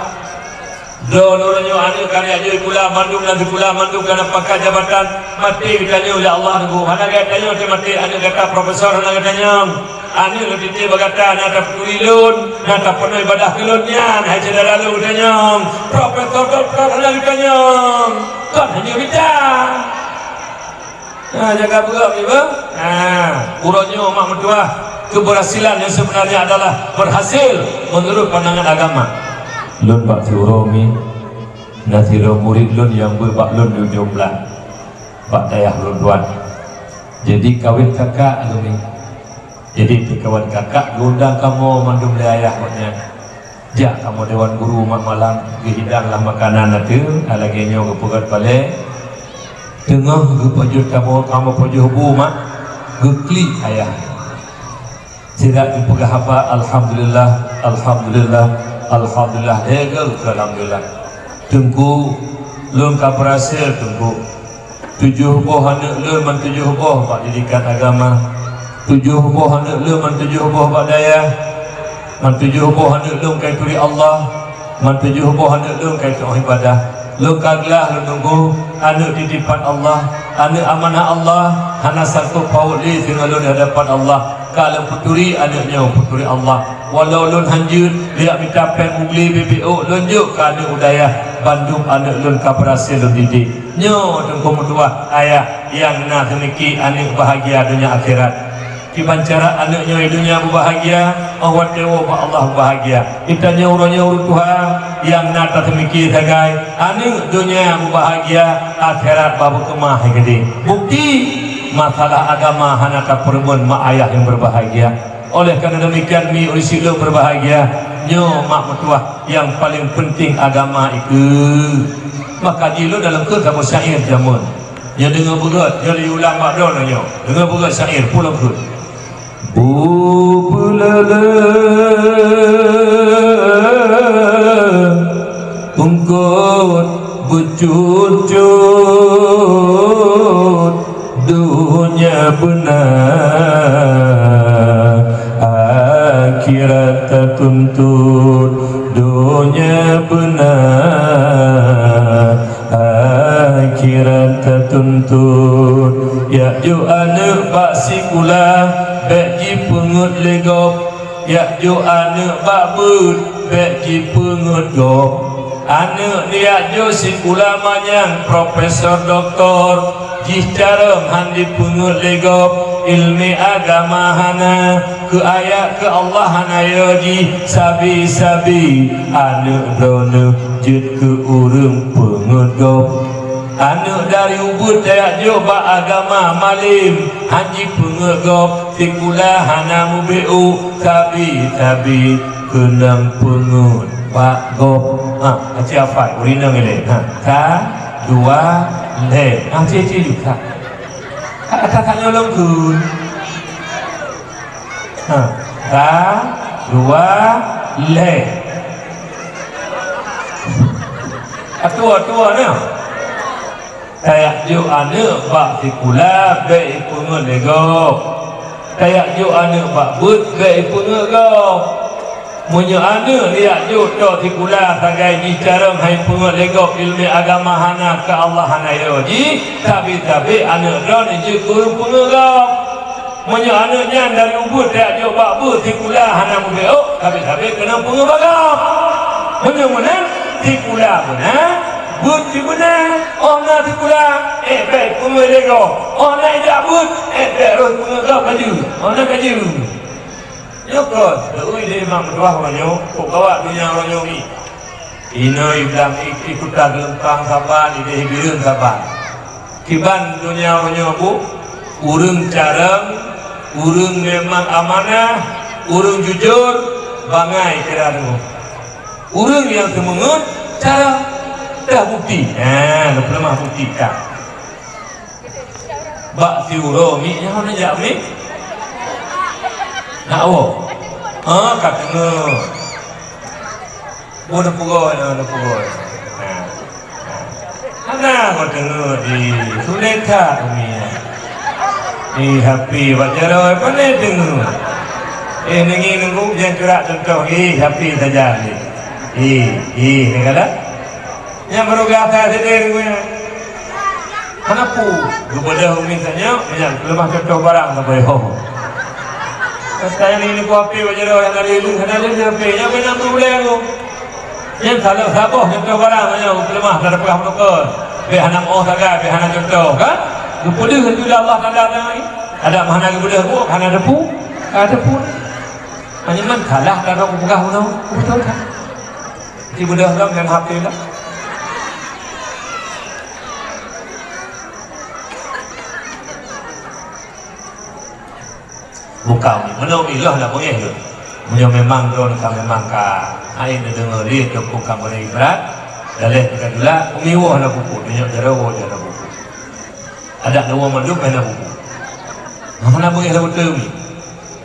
Don orangnya anu karya je pula mandum lagi pula mandum kerana pakar jabatan mati ditanya oleh Allah nunggu. Mana katanya mati anu kata profesor anu katanya. Anu lebih tiba kata nak tulilun, nak penuh ibadah kelunnya, hai cedera lalu katanya. Profesor doktor anu katanya. Kan hanya bicara. Jaga bergerak ni ba? Orangnya mak mentua. Keberhasilan yang sebenarnya adalah berhasil menurut pandangan agama. Lun bak siuromi nasiro murid lun yang berbak lun di jumlah bak dayah lun tuan. Jadi kawin kakak lun ni. Jadi kawan kakak undang kamu mandum ayah maknya. Jak kamu dewan guru mak malam dihidanglah makanan nanti lagi nyo ke pegat balik. Tengah ke pajut kamu pajut hubu mak gekli ayah. Tidak dipegah apa alhamdulillah egal alhamdulillah tunggu lum ka berhasil tunggu 7 buah anak lum man 7 buah pak didikan agama 7 buah anak lum man 7 buah pak daya man 7 buah anak lum kai turi Allah man 7 buah anak lum kai tu ibadah lum kaglah lum tunggu anak titipan Allah anak amanah Allah hana satu paut li dengan lum di hadapan Allah. Kalau puturi anaknya puturi Allah. Walau lun hanjur dia minta pen ugli BBO lunjuk ke anak udaya bandung anak lun ka berhasil lun didik nyo tengko mutua ayah yang na temiki anak bahagia dunia akhirat dibancara anaknya dunia bahagia awat dewa Allah bahagia kita nyaur-nyaur Tuhan yang nata temiki tagai anak dunia bahagia akhirat babu kemah gede bukti masalah agama hanaka perempuan mak ayah yang berbahagia oleh karena demikian mi urisilo berbahagia nyo mak mutua yang paling penting agama itu maka jilu dalam ke kamu syair jamun nyo dengar berat nyo diulang mak don nyo dengar berat syair pulang ke bulala ungkot becut dunia benar akhirat tuntut dunia benar akhirat tuntut ya ju anak bak sikula beki pengut legop ya ju anak bak bud beki pengut gop anak dia jo sikula manyang profesor doktor jih carem handi pengut legop ilmi agama hana ke ayat ke Allah hana yoji sabi-sabi anak dono jut ke urung pengut gop anak dari ubud dayak joba agama malim haji pengegop tikula hana mubiu tabi kenang pengut pak gop haji apa urina ngele ta dua le cici juga kata nyolong kun ta dua le tua ni kayak ju anak bak tikula be ipungut legop kayak ju anak bak but be ipungut gop munyo anak liat ju do tikula tagai jicareng hai pungut legop ilmi agama hana ke Allah hana yoji tapi anak do ni ju kurung pungut gop munyo anaknya dari ubud liat ju bak but tikula hana mubeo tapi kena pungut gop munyo menang tikula pun but di mana? Oh na tikula, baik pemulego. Oh na ida but, baik roh pemulego kaju. Oh na kaju. Nyokot, ui dia mak berdoa orang kawa dunia orang ni. Ino iblang ikut lempang saban, ide hibirun saban. Kiban dunia orang bu, urung careng, urung memang amanah, urung jujur, bangai kira tu. Urung yang semangat, cara dah bukti, lemah bukti kan. Bak siuro mi, yang mana jap mi? Nak wo? Kat tengah. Ada pugoi. Mana kau tengah di Suleka mi? Di happy wajar apa ni tengah? Nengi nunggu jangan cerak contoh. Happy saja ni. Ni kata? Yang baru kata sedih gue mana pu gue boleh misalnya yang lemah contoh barang tak boleh sekarang ini gua api wajar yang ada itu ada api yang benar boleh aku yang salah saboh contoh barang yang lemah tak ada pegang nukar behana oh saga behana contoh kan gue boleh itu Allah tanda ada mana gue boleh gua kan ada pu hanya man kalah kalau aku pegang betul kan si boleh dong dan hati lah bukan menomilah lah boleh tu punya memang don kan memang ka air dengar dia tu bukan boleh berat dalih kedua umiwah lah buku dunia jarawo buku ada dua manduk mana buku mana boleh lah betul ni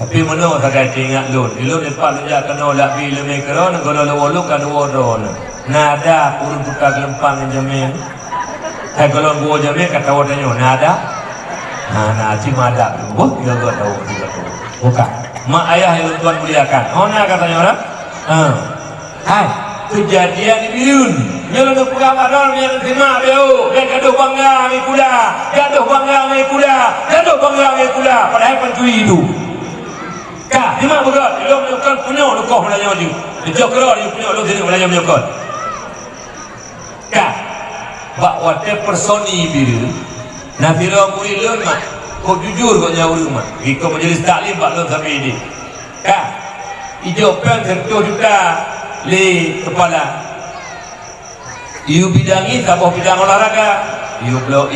tapi mana tak kaya ingat lun lepas dia kena lak bi lebih keron kalau lalu kan dua don nada urun buka gelempang jamin kalau gua jamin kata wadanya nada cik madak dia tahu bukan mak ayah yang Tuhan muliakan mana katanya orang hai kejadian di Bilun yang ada pegang adol yang terima beo dan gaduh bangga ngai kuda padahal pencuri itu kah lima berat lo menyokong punya lo kau melanya maju dijok kerah dia punya lo sini melanya menyokong Kak bak wate personi biru nafira muri lun mak kau jujur kau nyawa mak ikut majlis taklim bak lun sampai ini Kak hijau pen 1 juta li kepala you bidangi sabah bidang olahraga you blow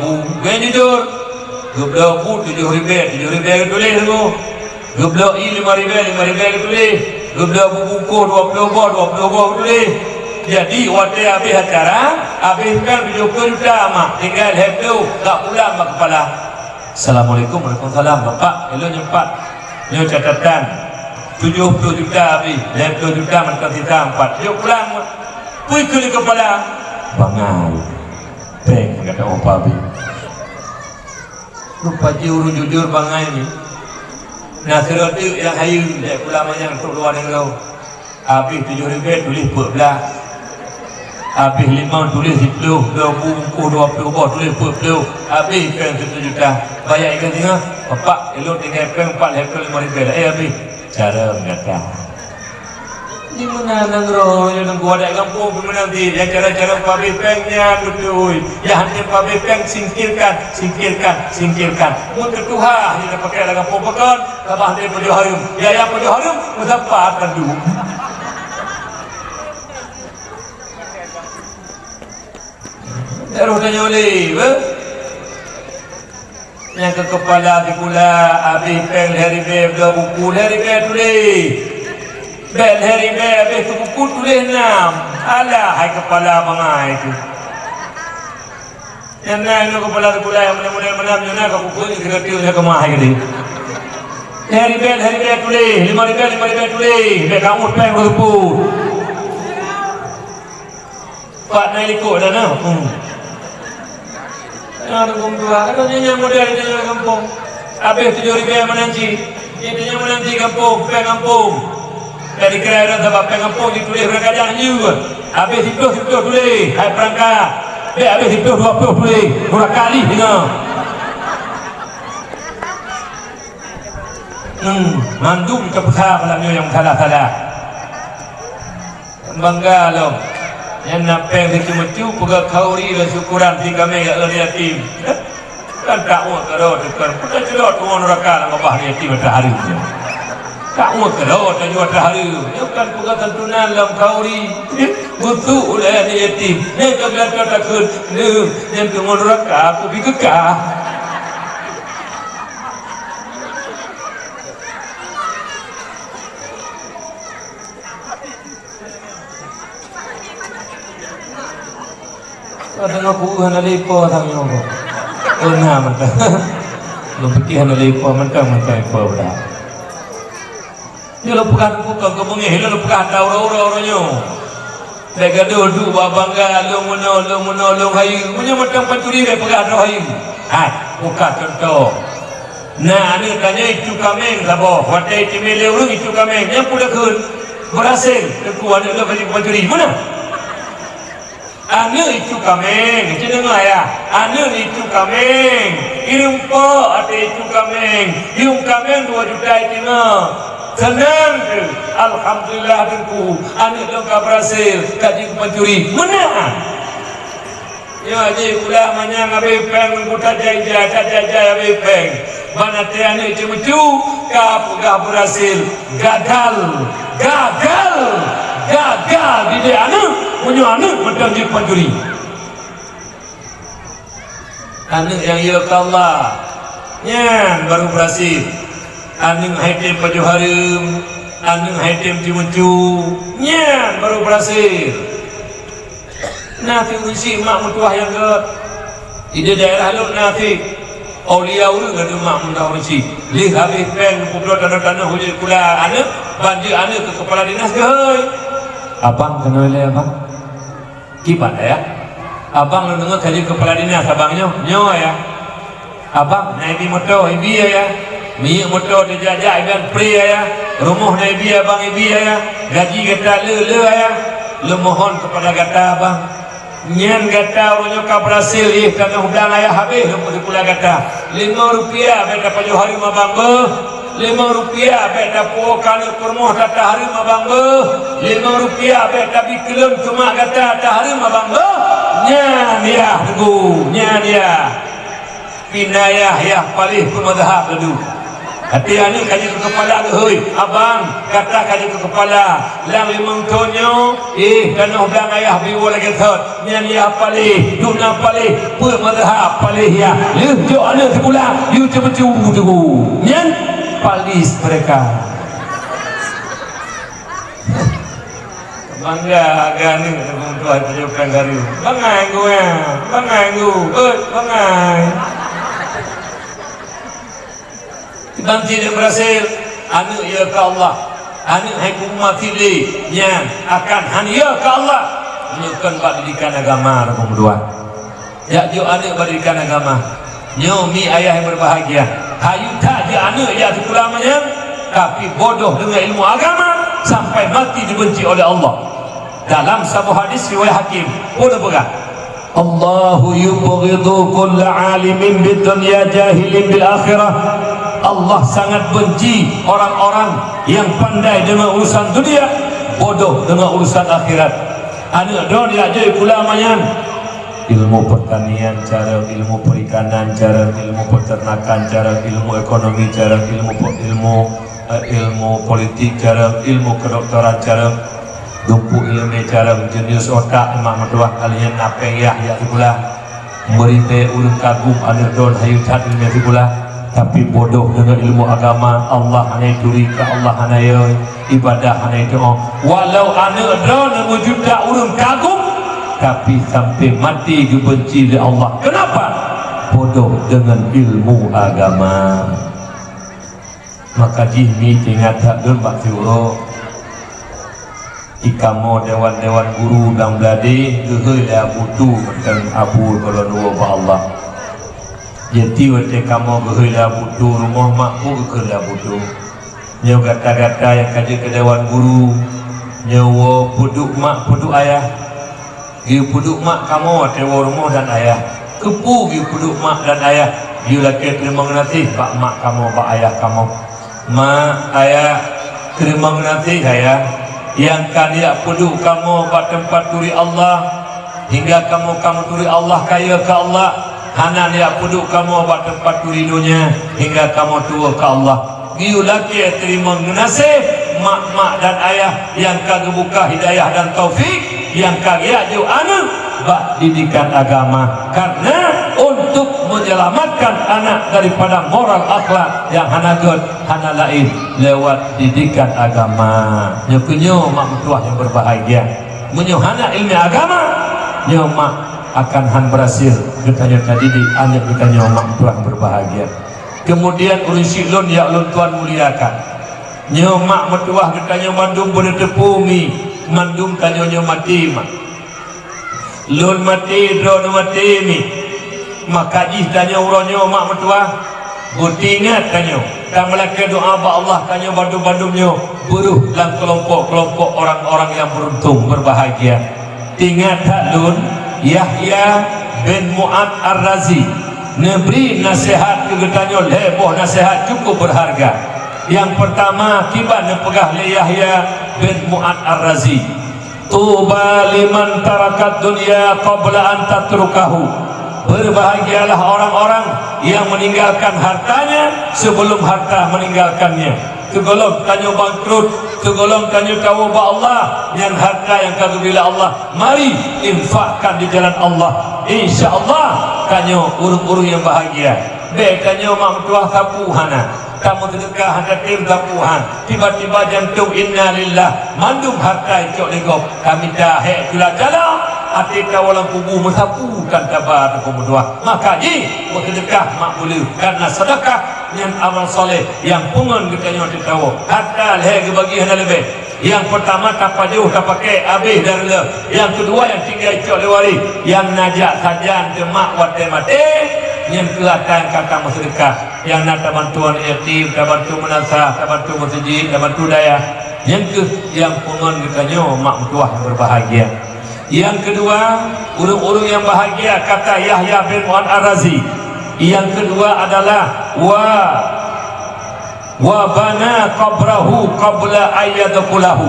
bu gue jujur you blow bu 7 ribu tulis tu you blow 5 ribu tulis you blow buku 20 buku tulis. Jadi waktu habis acara, habis kan 70 juta mak tinggal have tu, tak pulang mak kepala. Assalamualaikum, waalaikumsalam bapak. Hello nyempat, nyo catatan 70 juta habis, 20 juta makan kita 4. Yuk pulang mak. Pui ke kepala. Bangai, peng kata opa habis. Lupa jujur bangai ni. Nah serot yang hayu, dia pulang yang keluar dengan kau. Habis 7 ribu tulis belah. Habis 5 tulis 10, 20 tulis 10. Habis pen 1 juta. Bayar ikan tengah. Bapak, elok tinggal pen 4 hektar 5 ribu. Habis. Cara mengata. Di mana nang roh yang gua ada kampung mana nanti yang cara-cara pabe pengnya betul. Ya hanya pabe peng singkirkan. Mun ketuha dia pakai lagu popokon, kabah dia pada harum. Ya pada harum mendapatkan dulu. Terus tanya oleh yang ke kepala di pula habis peng hari be buku hari be tulis bel hari be habis buku tulis 6 alah hai kepala bangai itu yang lain kepala di pula yang mudah-mudahan menam yang nak buku ni kena tiup ke mahai ni hari be tulis 5 ribu tulis be kamu peng buku Pak naik ikut dah nah kampung tua, kalau dia yang modal di dalam kampung, habis 7 ribu yang menanti, dia menanti kampung, kampung, dari kerajaan sebab kampung ditulis berkadang juga, habis itu tulis, hai perangkat, habis itu 20 tulis, dua kali dengar. Mandum kepesah malamnya yang salah. Bangga loh. Yang napeng di cuma-cu pegak kauri dan syukuran si kami yang yatim kan tak mau kerot kan kita cerot mau neraka ngabah yatim matahari tak mau kerot dan matahari ya kan pegak tentunan dalam kauri butuh oleh yatim ni kagak takut ni yang mau neraka aku bigekah kadang aku hana lepo thang yo ko na man ta lo piti hana lepo man ta ko bra yo lo pukan ku ko bungi helo lo pukan ta oro nyo lega do babangga lo mono lo hayu punya macam pancuri re pegat ro hayu buka contoh nah ani tanya itu kameng labo watai timele urung itu kameng yang pula keun berhasil kekuan lo pancuri mana anu itu kameng, cendengar ya. Anu itu kameng, irumpo ada itu kameng, yung kameng 2 juta itu na. Senang tu, alhamdulillah dengku. Anu lengkap berhasil, kaji pencuri menang. Ya je pula manyang abe peng mengkuta jaya abe peng. Mana te anu itu mecu, kap berhasil, gagal di dia anu. Punya anak macam dia pencuri. Anak yang ia Allah, nyan baru berhasil. Anak haitim baju harum, anak haitim cimuncu, nyan baru berhasil. Nafi urusi mak mutuah yang ke di daerah lu nafi. Aulia urang ada mak mutuah urusi. Lih habis peng pukul tanah hujan kula anak banjir anak ke kepala dinas ke. Abang kenal le abang? Kibat ya, abang lu dengar kaji kepala dinas abangnya, nyo ya, abang naik motor ibi ya, minyak motor dijajah iban free ya, rumah naik ibi abang ibi ya, gaji kata le ya, lu mohon kepada kata abang, nyen kata orangnya kau berhasil, tanah udang ayah habis, lu pula kata, 5 rupiah, mereka paju hari abang Rp5 bet dapur kana kurmuh kata hari mabangga Rp5 bet tapi kelun cuma kata hari mabangga nya dia teguh nya dia pinayah ya palih pemadhab dulu hati anu kaji ke kepala heuy abang kata kaji ke kepala lang limang tonyo kana bang ayah biwa lagi thot nya dia palih duna palih pemadhab palih ya leuh jo anu sebulan yu cebecu teguh nya palis mereka bangga gani untuk hati jauhkan dari bangai gue bangai banci dia berhasil anu ya ke Allah anu hukum mafili yang akan hanya ke Allah menyukan pendidikan agama berdua ya jo anu pendidikan agama nyomi ayah yang berbahagia hayu tak dia anu ya ulamanya tapi bodoh dengan ilmu agama sampai mati dibenci oleh Allah dalam sebuah hadis riwayat Hakim bodoh pegang Allahu yubghidu kulla alimin bid dunya jahilin bil akhirah Allah sangat benci orang-orang yang pandai dengan urusan dunia bodoh dengan urusan akhirat anu don diajari ulamanya ilmu pertanian, cara ilmu perikanan, cara ilmu peternakan, cara ilmu ekonomi, cara ilmu politik, cara ilmu kedokteran, cara dumpu ilmu, cara jenius otak emak mertua kalian napeng ya pula berite ulun kagum anir don hayutan ilmu pula tapi bodoh dengan ilmu agama Allah hanai turi ke Allah hanai ibadah hanai doa walau anir don wujudnya ulun kagum tapi sampai mati dibenci oleh Allah. Kenapa? Bodoh dengan ilmu agama. Maka jini ingat tak dun Pak Fiuro ikamo dewan-dewan guru dan beladi gehoi dah butuh dan abu kalau nuwa ba Allah jadi waktu kamu gehoi dah butuh rumah makku gehoi dah butuh nyawa gata-gata yang kaji ke dewan guru nyawa puduk mak puduk ayah giu puduk mak kamu tewa rumah dan ayah kepu giu puduk mak dan ayah giu laki terima mengerti pak mak kamu pak ayah kamu mak ayah terima mengerti ayah yang kaya puduk kamu pada tempat turi Allah hingga kamu turi Allah kaya ke Allah hana dia puduk kamu pada tempat turi dunia hingga kamu tua ke Allah giu laki terima menasih mak dan ayah yang kagak buka hidayah dan taufik yang kagak jo anak bak didikan agama karena untuk menyelamatkan anak daripada moral akhlak yang hanagot hana lain lewat didikan agama nyokunyo mak mertua yang berbahagia menyohana ilmu agama nyomak akan han berhasil kita didik anak kita nyomak mertua yang berbahagia kemudian urisi lun ya lun tuan muliakan nyomak mertua kita nyomandum berdepumi mandum tanyo mati mak lun mati drone mati mi makaji tanyo uronyo mak mertua butingat tanyo kamalake doa ba Allah tanyo bandum-bandumnyo buruh dalam kelompok orang-orang yang beruntung berbahagia tingat tak lun Yahya bin Mu'ad Ar-Razi neberi nasihat ke tanyo leboh nasihat cukup berharga yang pertama kiban nepegah le Yahya bin Mu'ad Ar-Razi tuba liman tarakat dunia qabla an tatrukahu berbahagialah orang-orang yang meninggalkan hartanya sebelum harta meninggalkannya segolong tanyo bangkrut segolong tanyo tahu ba Allah yang harta yang kagum bila Allah mari infakkan di jalan Allah insyaallah tanyo urung-urung yang bahagia be tanyo mak mertua sapu hana kamu sedekah ada tim tapuhan tiba-tiba jantung inna lillah mandum harta icok legop kami dah jula jala hati kawalan kubu mensapukan tabar kumudua maka ji sedekah makbul karena sedekah yang amal soleh yang pungun kita nyotik tahu harta leh bagi hana lebih yang pertama tak jauh tak pakai habis dari le yang kedua yang tinggal icok lewari yang najak sajan demak wate mate yang kelihatan kata sedekah yang nak bantuan yatim, bantu menasah, bantu masjid, bantu daya. Yang pungun katanya mak mertua yang berbahagia. Yang kedua, urung-urung yang bahagia kata Yahya bin Mu'ad Ar-Razi. Yang kedua adalah wa bana qabrahu qabla ayyadqulahu.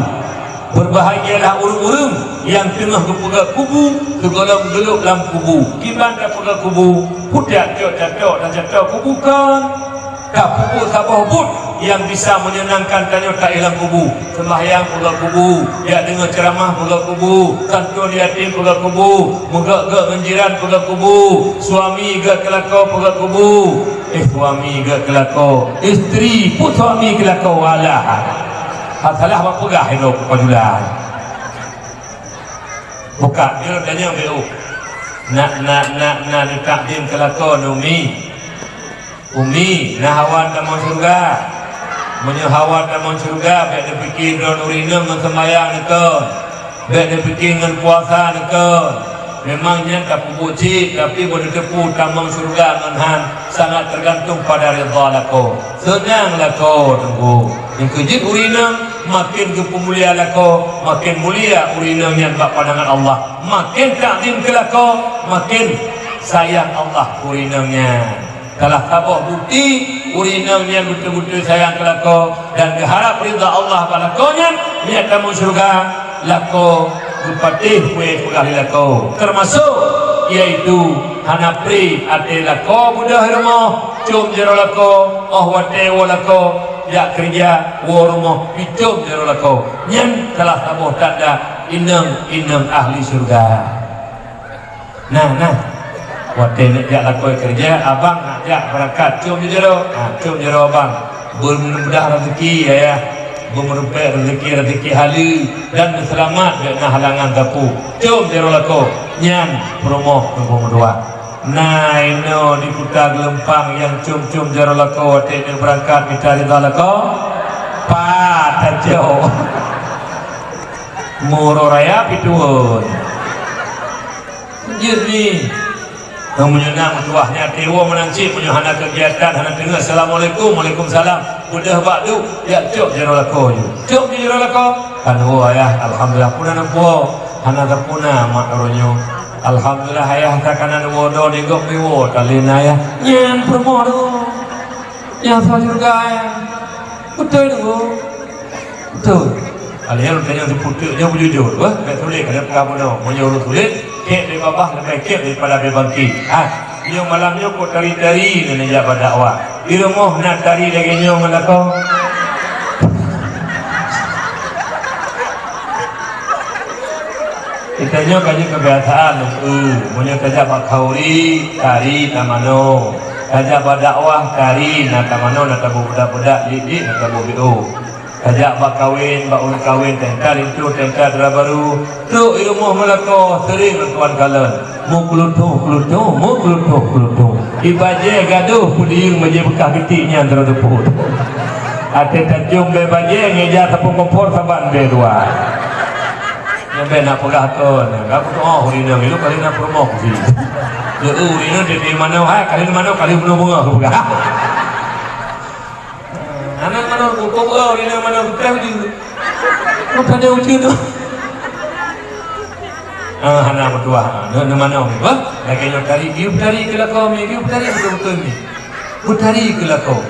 Berbahagialah urung-urung yang tengah berpegang kubu, segala geluk dalam kubu. Kiban dah pegang kubu, pudak jatuh dan jatuh kubu kan. Tak pukul sabah pun yang bisa menyenangkan tanya tak hilang kubu. Sembahyang pegang kubu, dia dengar ceramah pegang kubu, santun yatim pegang kubu, megak-gak menjiran pegang kubu, suami gak kelakau pegang kubu. Suami gak kelakau, isteri pun suami kelakau. Alah, salah apa pegah hidup kepadulan. Buka dia tanya BO. Nak takdim kelakau Umi. Umi nak hawan dalam surga. Menyo hawan dalam surga, baik dia fikir don urina dengan sembahyang nekon. Baik dia fikir dengan puasa nekon. Memangnya tak puji tapi boleh tepu tamang surga dengan han sangat tergantung pada ridha lako. Senang lako tunggu. Yang kejit urina makin kepemuliaan lako, makin mulia urina yang bak pandangan Allah. Makin takdim ke lako, makin sayang Allah urinanya. Telah tabah bukti urinanya betul-betul sayang ke lako dan berharap ridha Allah pada lakonya, niat tamu surga lako berpatih kue pegah lako, termasuk iaitu hanapri ate lako budah rumah cum jero lako wate lako ya kerja rumah picum jero lako yang telah tabah tanda inang ahli surga. Nah wate nak jak lakoi kerja, abang nak jak berangkat cium jero, cium jero abang. Bermudah rezeki ya, bermerupek rezeki halu dan selamat dengan halangan gapu. Cium jero lako, nyan promo nombor 2. Nah ino di kota Gelempang yang cium jero lako wate ni berangkat minta ridha lako. Patajo. Moro raya pituun. Jadi yang menyenang tuahnya tewa menanci menyuhana kegiatan hana dengar assalamualaikum waalaikumsalam udah bakdu ya cok jero lako cok jero lako kan ayah alhamdulillah puna nampo hana tapuna mak ronyo alhamdulillah ayah takana wodo digok miwo talina ya nyen promo do yang sa surga ya betul do betul kalian tanya diputuk dia jujur wah tak tulis kada pengapuno menyuruh tulis kek di bawah lebih kek daripada bebangki. Dia malamnya kau tari-tari dan jabat dakwah. Di rumah nak tari lagi nyong melakau. Kitanya kaji kebiasaan. Punya kerja pak kauri tari tamano. Kerja dakwah tari nak tamano nak tabu budak-budak didik nak tabu biu. Kajak bak kawin, bak ulang kawin, tengkar itu, tengkar dera baru. Tu ilmu melako sering tuan kalian. Muklutuh. Ibaje gaduh pudiung baje bekah getiknya antara tepuk. Ate tajung be baje ngeja tepung kompor saban be dua. Nyampe nak pegah ton. Aku tu urina milu kali nak promo sih. Yo urina di mana kali bunga aku pegah. Anak mana kau ini mana kita uji, kau ada uji tu. Anak berdua, mana ni? Wah, lagi yang tari, dia tari ke lakau, dia tari betul-betul ni, tari ke lakau.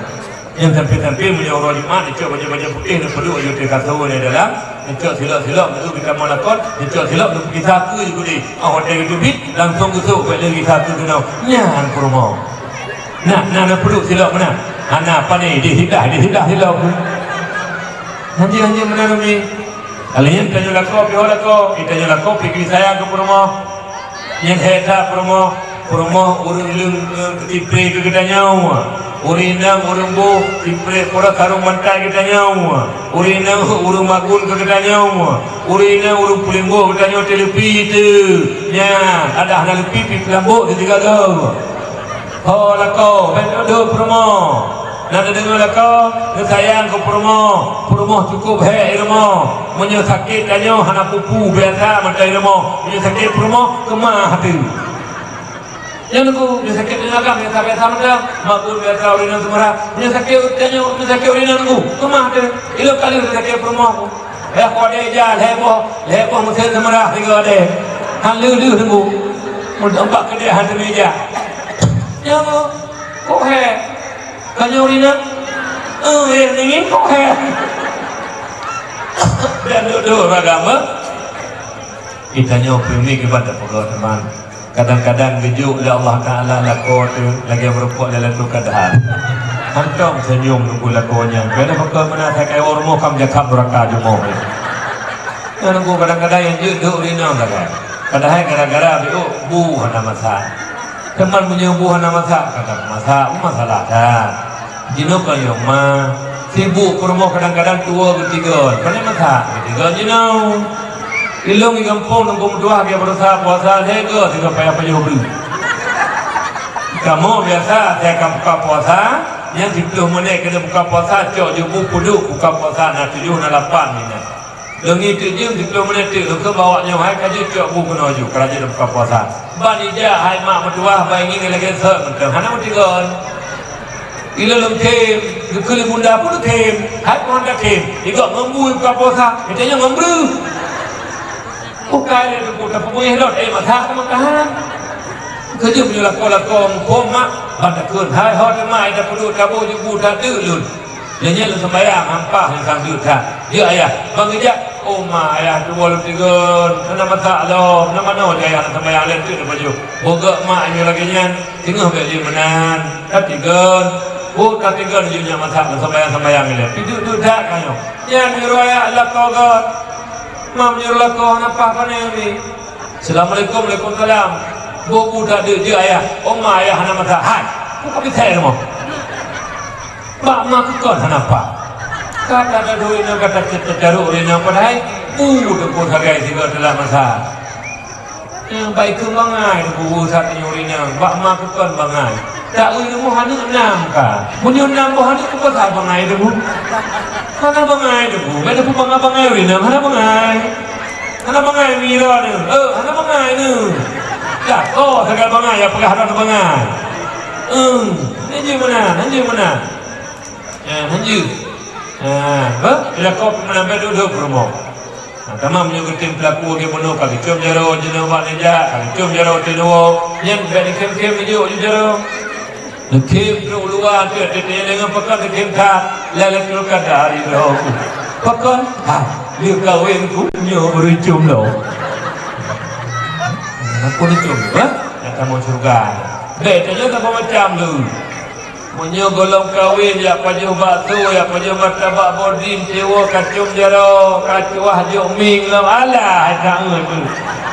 Yang sampai punya orang di mana, cak baca putih, nak perlu aja dekat tahu ni dalam, cak silap, itu kita mau lakon, cak silap tu kita aku juga ni. Hotel itu bit, langsung besok balik kita aku kena, nyan promo. Nak perlu silap mana? Anak apa ni? Dia hidah silap. Nanti mana ni? Kalian tanya lako, pihak lako, kita tanya lako, pergi saya ke rumah. Yang heta rumah urung tipre ke kita nyawa. Urinang urung bu tipre pura karung mantai kita nyawa. Urung magun ke kita nyawa. Urung pulinggo kita nyawa telepi itu. Nya ada hana lepi pi pelambuk di tiga gau. Oh lako, betul promo. Nak dengar lako, sayang ke promo cukup rumah. Menyo sakit danyo hana pupu biasa mantai rumah. Menyo sakit promo kemah hati. Yang aku menyo sakit tenaga biasa mantai. Makun biasa urina semara. Menyo sakit danyo, menyo sakit urina aku kemah hati. Ilo kali sakit promo aku. Aku ada ejal, heboh mesin semara tiga ada. Han lu tunggu. Mun empat ke dia hantu meja. Yang kok kanya urina Yang ini kok dan duduk agama kita nyopi ini kepada Allah teman. Kadang-kadang gejuk oleh Allah Ta'ala lakon tu lagi merupuk dalam tu keadaan hantam senyum nunggu lakonnya kerana bakal menata kaya ormo kam jakab beraka jumoh dan nunggu kadang-kadang yang duduk di nang kan padahal gara-gara biu bu hana masa teman punya bu hana masa kata masalah dah jinok yang mah sibuk permo kadang-kadang tua ketiga kerana masa ketiga jinok ilong di kampung nunggu dua dia berusaha puasa saya ke tidak payah beli kamu biasa saya akan buka puasa yang 10 menit kena buka puasa cok je buku duduk buka puasa nak 7 nak 8 minit lengi tu je 10 menit tu ke bawa nyawa hai kaji cok buku noju kerja buka puasa bani dia hai mak mertua bayi ni lagi ser mentang hana mutigon ila lem kem kele bunda pun kem hai pun dah kem ikut ngembu buka puasa katanya ngembru bukan dia buka pemuyah dot mata makan kerja punya lakon komak pada kun hai hot mai dah perlu tabu jubu dah dulun lenya lu sembayang hampah yang sang duta dia ayah bang ejak oh ma ayah tu walau tiga nama tak lo nama no dia ayah sembayang lain tu baju boga mak ni lagi nyan tengah beli menan tak tiga tak tiga ni nya masa sembayang ni tidur tu dak kayo nyan ni roya lakon mam nyuruh lakon apa ni Assalamualaikum Waalaikumsalam buku tak ada dia ayah oma ayah hana mata hai kau bisa ya mo mak mak kau hana apa kata ada duit nak kata kita taruh ni nak padai buku harga juga dalam masa yang baik ke bangai buku satu nyurinya mak mak kau bangai tak ui mu hana enam ka punya enam bu hana kau tak bangai tu hana bangai tu ada pun bangai urina hana bangai mira ni hana bangai ni dah, segala bangai ya pergerakan bangai. Nanti mana? Nanti. Bila kau menambah duduk rumah. Tamam menyuruh tim pelaku ke mana kali cium jaro jenuh buat leja, kali cium jaro tenuo, yang beri kem hijau jaro. Kem keluar tu, dia dengan pekan kem tak, lalu keluar dari roh. Pekan, dia kawin punya beri cium lo. Aku ni cuma, nak kamu surga. Betulnya tak macam tu. Punya golong kawin, ya paju batu, ya paju martabak bodin, cewa kacung jaro, kacuah joming lam alah, tak tu.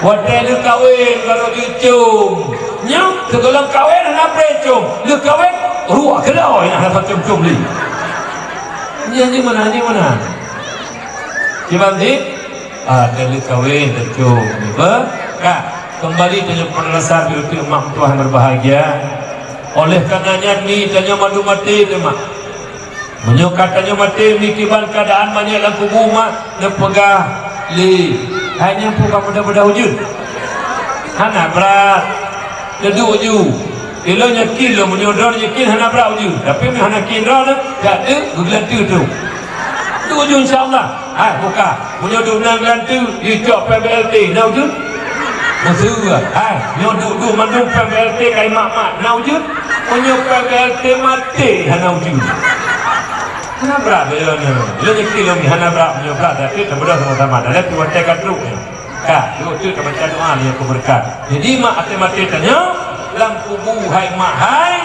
Wadah lu kawin baru dicum. Nyok, segolong kawin nak precum. Lu kawin, ruah kelau yang nak cum-cum ni. Ni mana? Cibanti, ada lu kawin tercum. Kak. Kembali tanya penasar biru mak Tuhan berbahagia. Oleh karenanya ni tanya madu mati tu mak. Menyukat tanya mati ni kiban keadaan banyak dalam kubu mak. Dia pegah li. Hanya pun mudah-mudah wujud. Hana berat. Dia duduk ju. Ilonya kilo menyodor nyakin hana berat wujud. Tapi hana kira tu tak ada gelantu tu. Duduk ju insyaAllah. Hai buka. Menyodor dengan gelantu. Hijau PBLT. Nak wujud? Maksudnya, nyoduk mandung PBLT kaya mak-mak nak wujud menyok PBLT mati hana wujud hana berat dia ni dia nyekil ni hana berat menyok berat tapi terbedah sama-sama dan dia tuan tekan teruk duduk tu baca doa ni aku berkat jadi mak mati tanya dalam kubu hai mak hai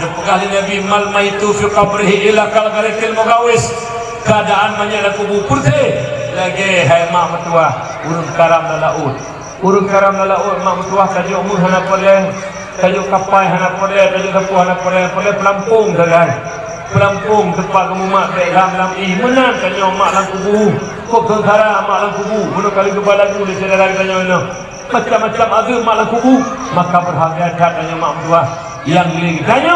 dia pegang Nabi mal maitu fi qabrihi ila kal garikil mugawis keadaan banyak dalam kubu putih lagi hai mak mertua urun karam dan laut urung karam laut mak mertua tajuk mu hana boleh tajuk kapai hana boleh tajuk sapu hana boleh pelampung dalam pelampung tempat kamu mak dalam menang tanya mak lang kubu kok sengsara mak lang kubu bunuh kali kebadan mu di saudara tanya mana macam-macam azab mak lang kubu maka berharga tanya mak mertua yang lagi tanya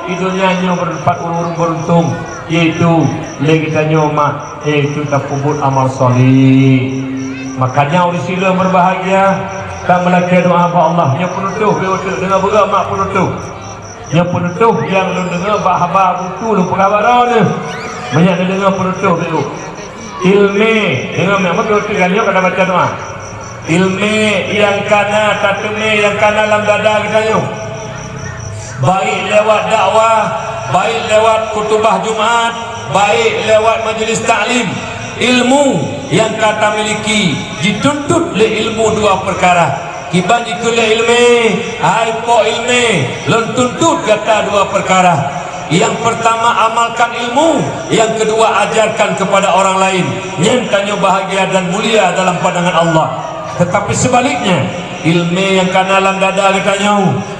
itu nyanyi berempat urung beruntung yaitu lagi tanya mak itu tak kubur amal soleh. Makanya orang sila berbahagia tak melaki doa apa Allah yang penutup dengan beramak penutup yang penutup yang lu dengar bahabar buku lu perkabaran ni banyak lu dengar penutup tu ilmi dengan apa tu kalian pada baca doa ilmi yang kana tatumi yang kana dalam dada kita ni baik lewat dakwah baik lewat kutubah Jumaat baik lewat majlis taklim, ilmu yang kata miliki dituntut le ilmu dua perkara. Kiban jikul ilmi, ai po ilmi, lon tuntut kata dua perkara. Yang pertama amalkan ilmu, yang kedua ajarkan kepada orang lain. Nyentanya bahagia dan mulia dalam pandangan Allah. Tetapi sebaliknya, ilmu yang kanalan dada katanya,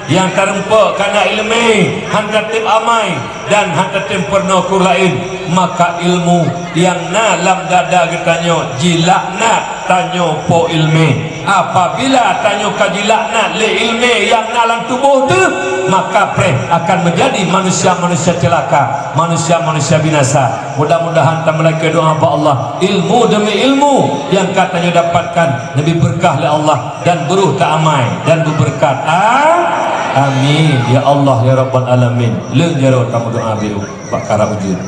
yang terempak karena ilmu hanta tim amai dan hanta tim pernah kur lain, maka ilmu yang nalam dada katanya jilakna tanya po ilmu. Apabila tanya kajilakna le ilmu yang nalam tubuh tu, maka akan menjadi manusia-manusia celaka, manusia-manusia binasa. Mudah-mudahan mereka doa apa Allah, ilmu demi ilmu yang katanya dapatkan lebih berkah oleh Allah dan beruh tak amai dan berberkat. Amin ya Allah ya Rabbal alamin. Leung jaro kamu doa biru bakara wujud.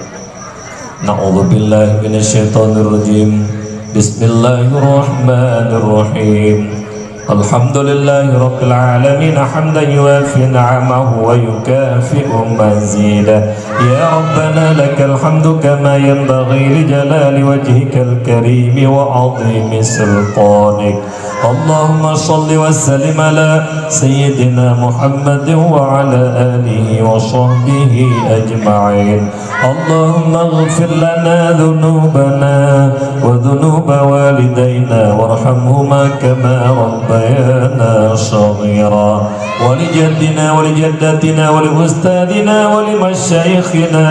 Na'udzubillahi minasyaitonir rajim. Bismillahirrahmanirrahim. Alhamdulillahi rabbil alamin hamdan yuwafi ni'amahu wa yukafi'u mazidah. Ya Rabbana lakal hamdu kama yanbaghi li jalali wajhikal karim wa 'azimi sultanik. Allahumma salli wa sallim ala sayyidina Muhammadin wa ala alihi wa sahbihi ajma'in. Allahumma ighfir lana dhunubana wa dhunuba walidayna warhamhuma kama rabbayana saghira. ولجدنا ولجدتنا ولأستاذنا ولمشايخنا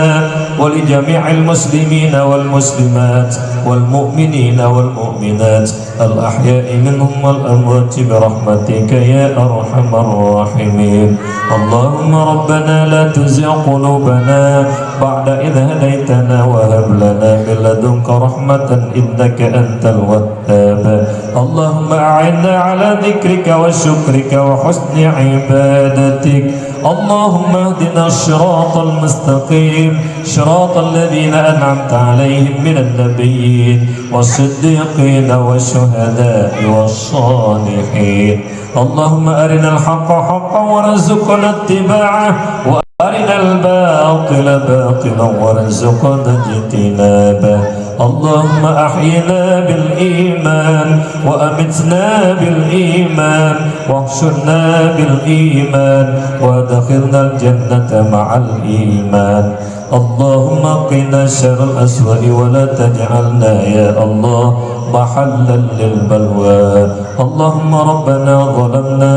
ولجميع المسلمين والمسلمات والمؤمنين والمؤمنات الأحياء منهم والأموات برحمتك يا أرحم الراحمين. اللهم ربنا لا تزغ قلوبنا بعد إذ هديتنا وهب لنا من لدنك رحمة إنك أنت الوهاب. اللهم أعنا على ذكرك وشكرك وحسن عبادتك. اللهم اهدنا الصراط المستقيم صراط الذين أنعمت عليهم من النبيين والصديقين والشهداء والصالحين. اللهم أرنا الحق حقا وارزقنا اتباعه وأرنا الباطل باطلا وارزقنا اجتنابه. اللهم أحينا بالإيمان وأمتنا بالإيمان واحشرنا بالإيمان وادخلنا الجنة مع الإيمان. اللهم قنا شر الأسوأ ولا تجعلنا يا الله محلا للبلوى. اللهم ربنا ظلمنا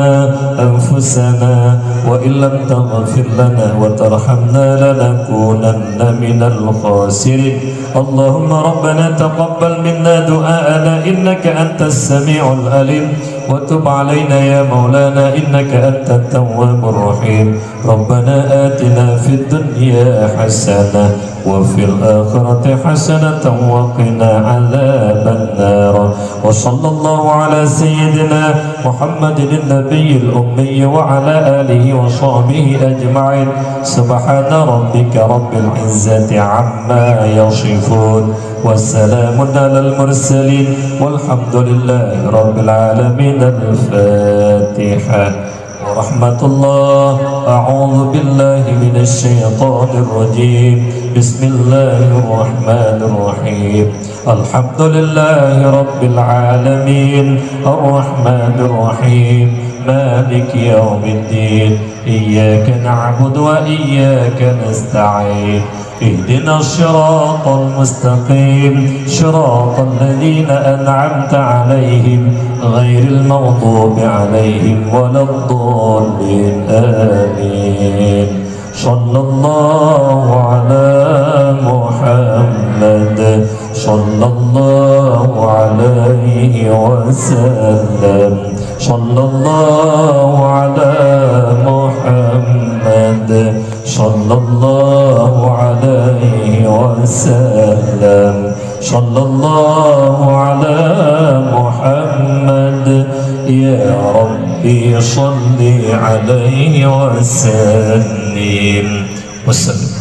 أنفسنا وإن لم تغفر لنا وترحمنا لنكونن من الخاسرين. اللهم ربنا تقبل منا دعاءنا إنك أنت السميع العليم وتب علينا يا مولانا إنك أنت التواب الرحيم. ربنا آتنا في الدنيا حسنة وفي الآخرة حسنة وقنا عذاب النار. وصلى الله على سيدنا محمد النبي الأمي وعلى آله وصحبه أجمعين. سبحان ربك رب العزة عما يصفون والسلام على المرسلين والحمد لله رب العالمين. الفاتحة. ورحمة الله. أعوذ بالله من الشيطان الرجيم. بسم الله الرحمن الرحيم. الحمد لله رب العالمين الرحمن الرحيم مالك يوم الدين. إياك نعبد وإياك نستعين. اهدنا الصراط المستقيم صراط الذين أنعمت عليهم غير المغضوب عليهم ولا الضالين. آمين. صلى الله على محمد صلى الله عليه وسلم. صلى الله على محمد صلى الله عليه وسلم. صلى الله على محمد يا ربي صل عليه وسلم.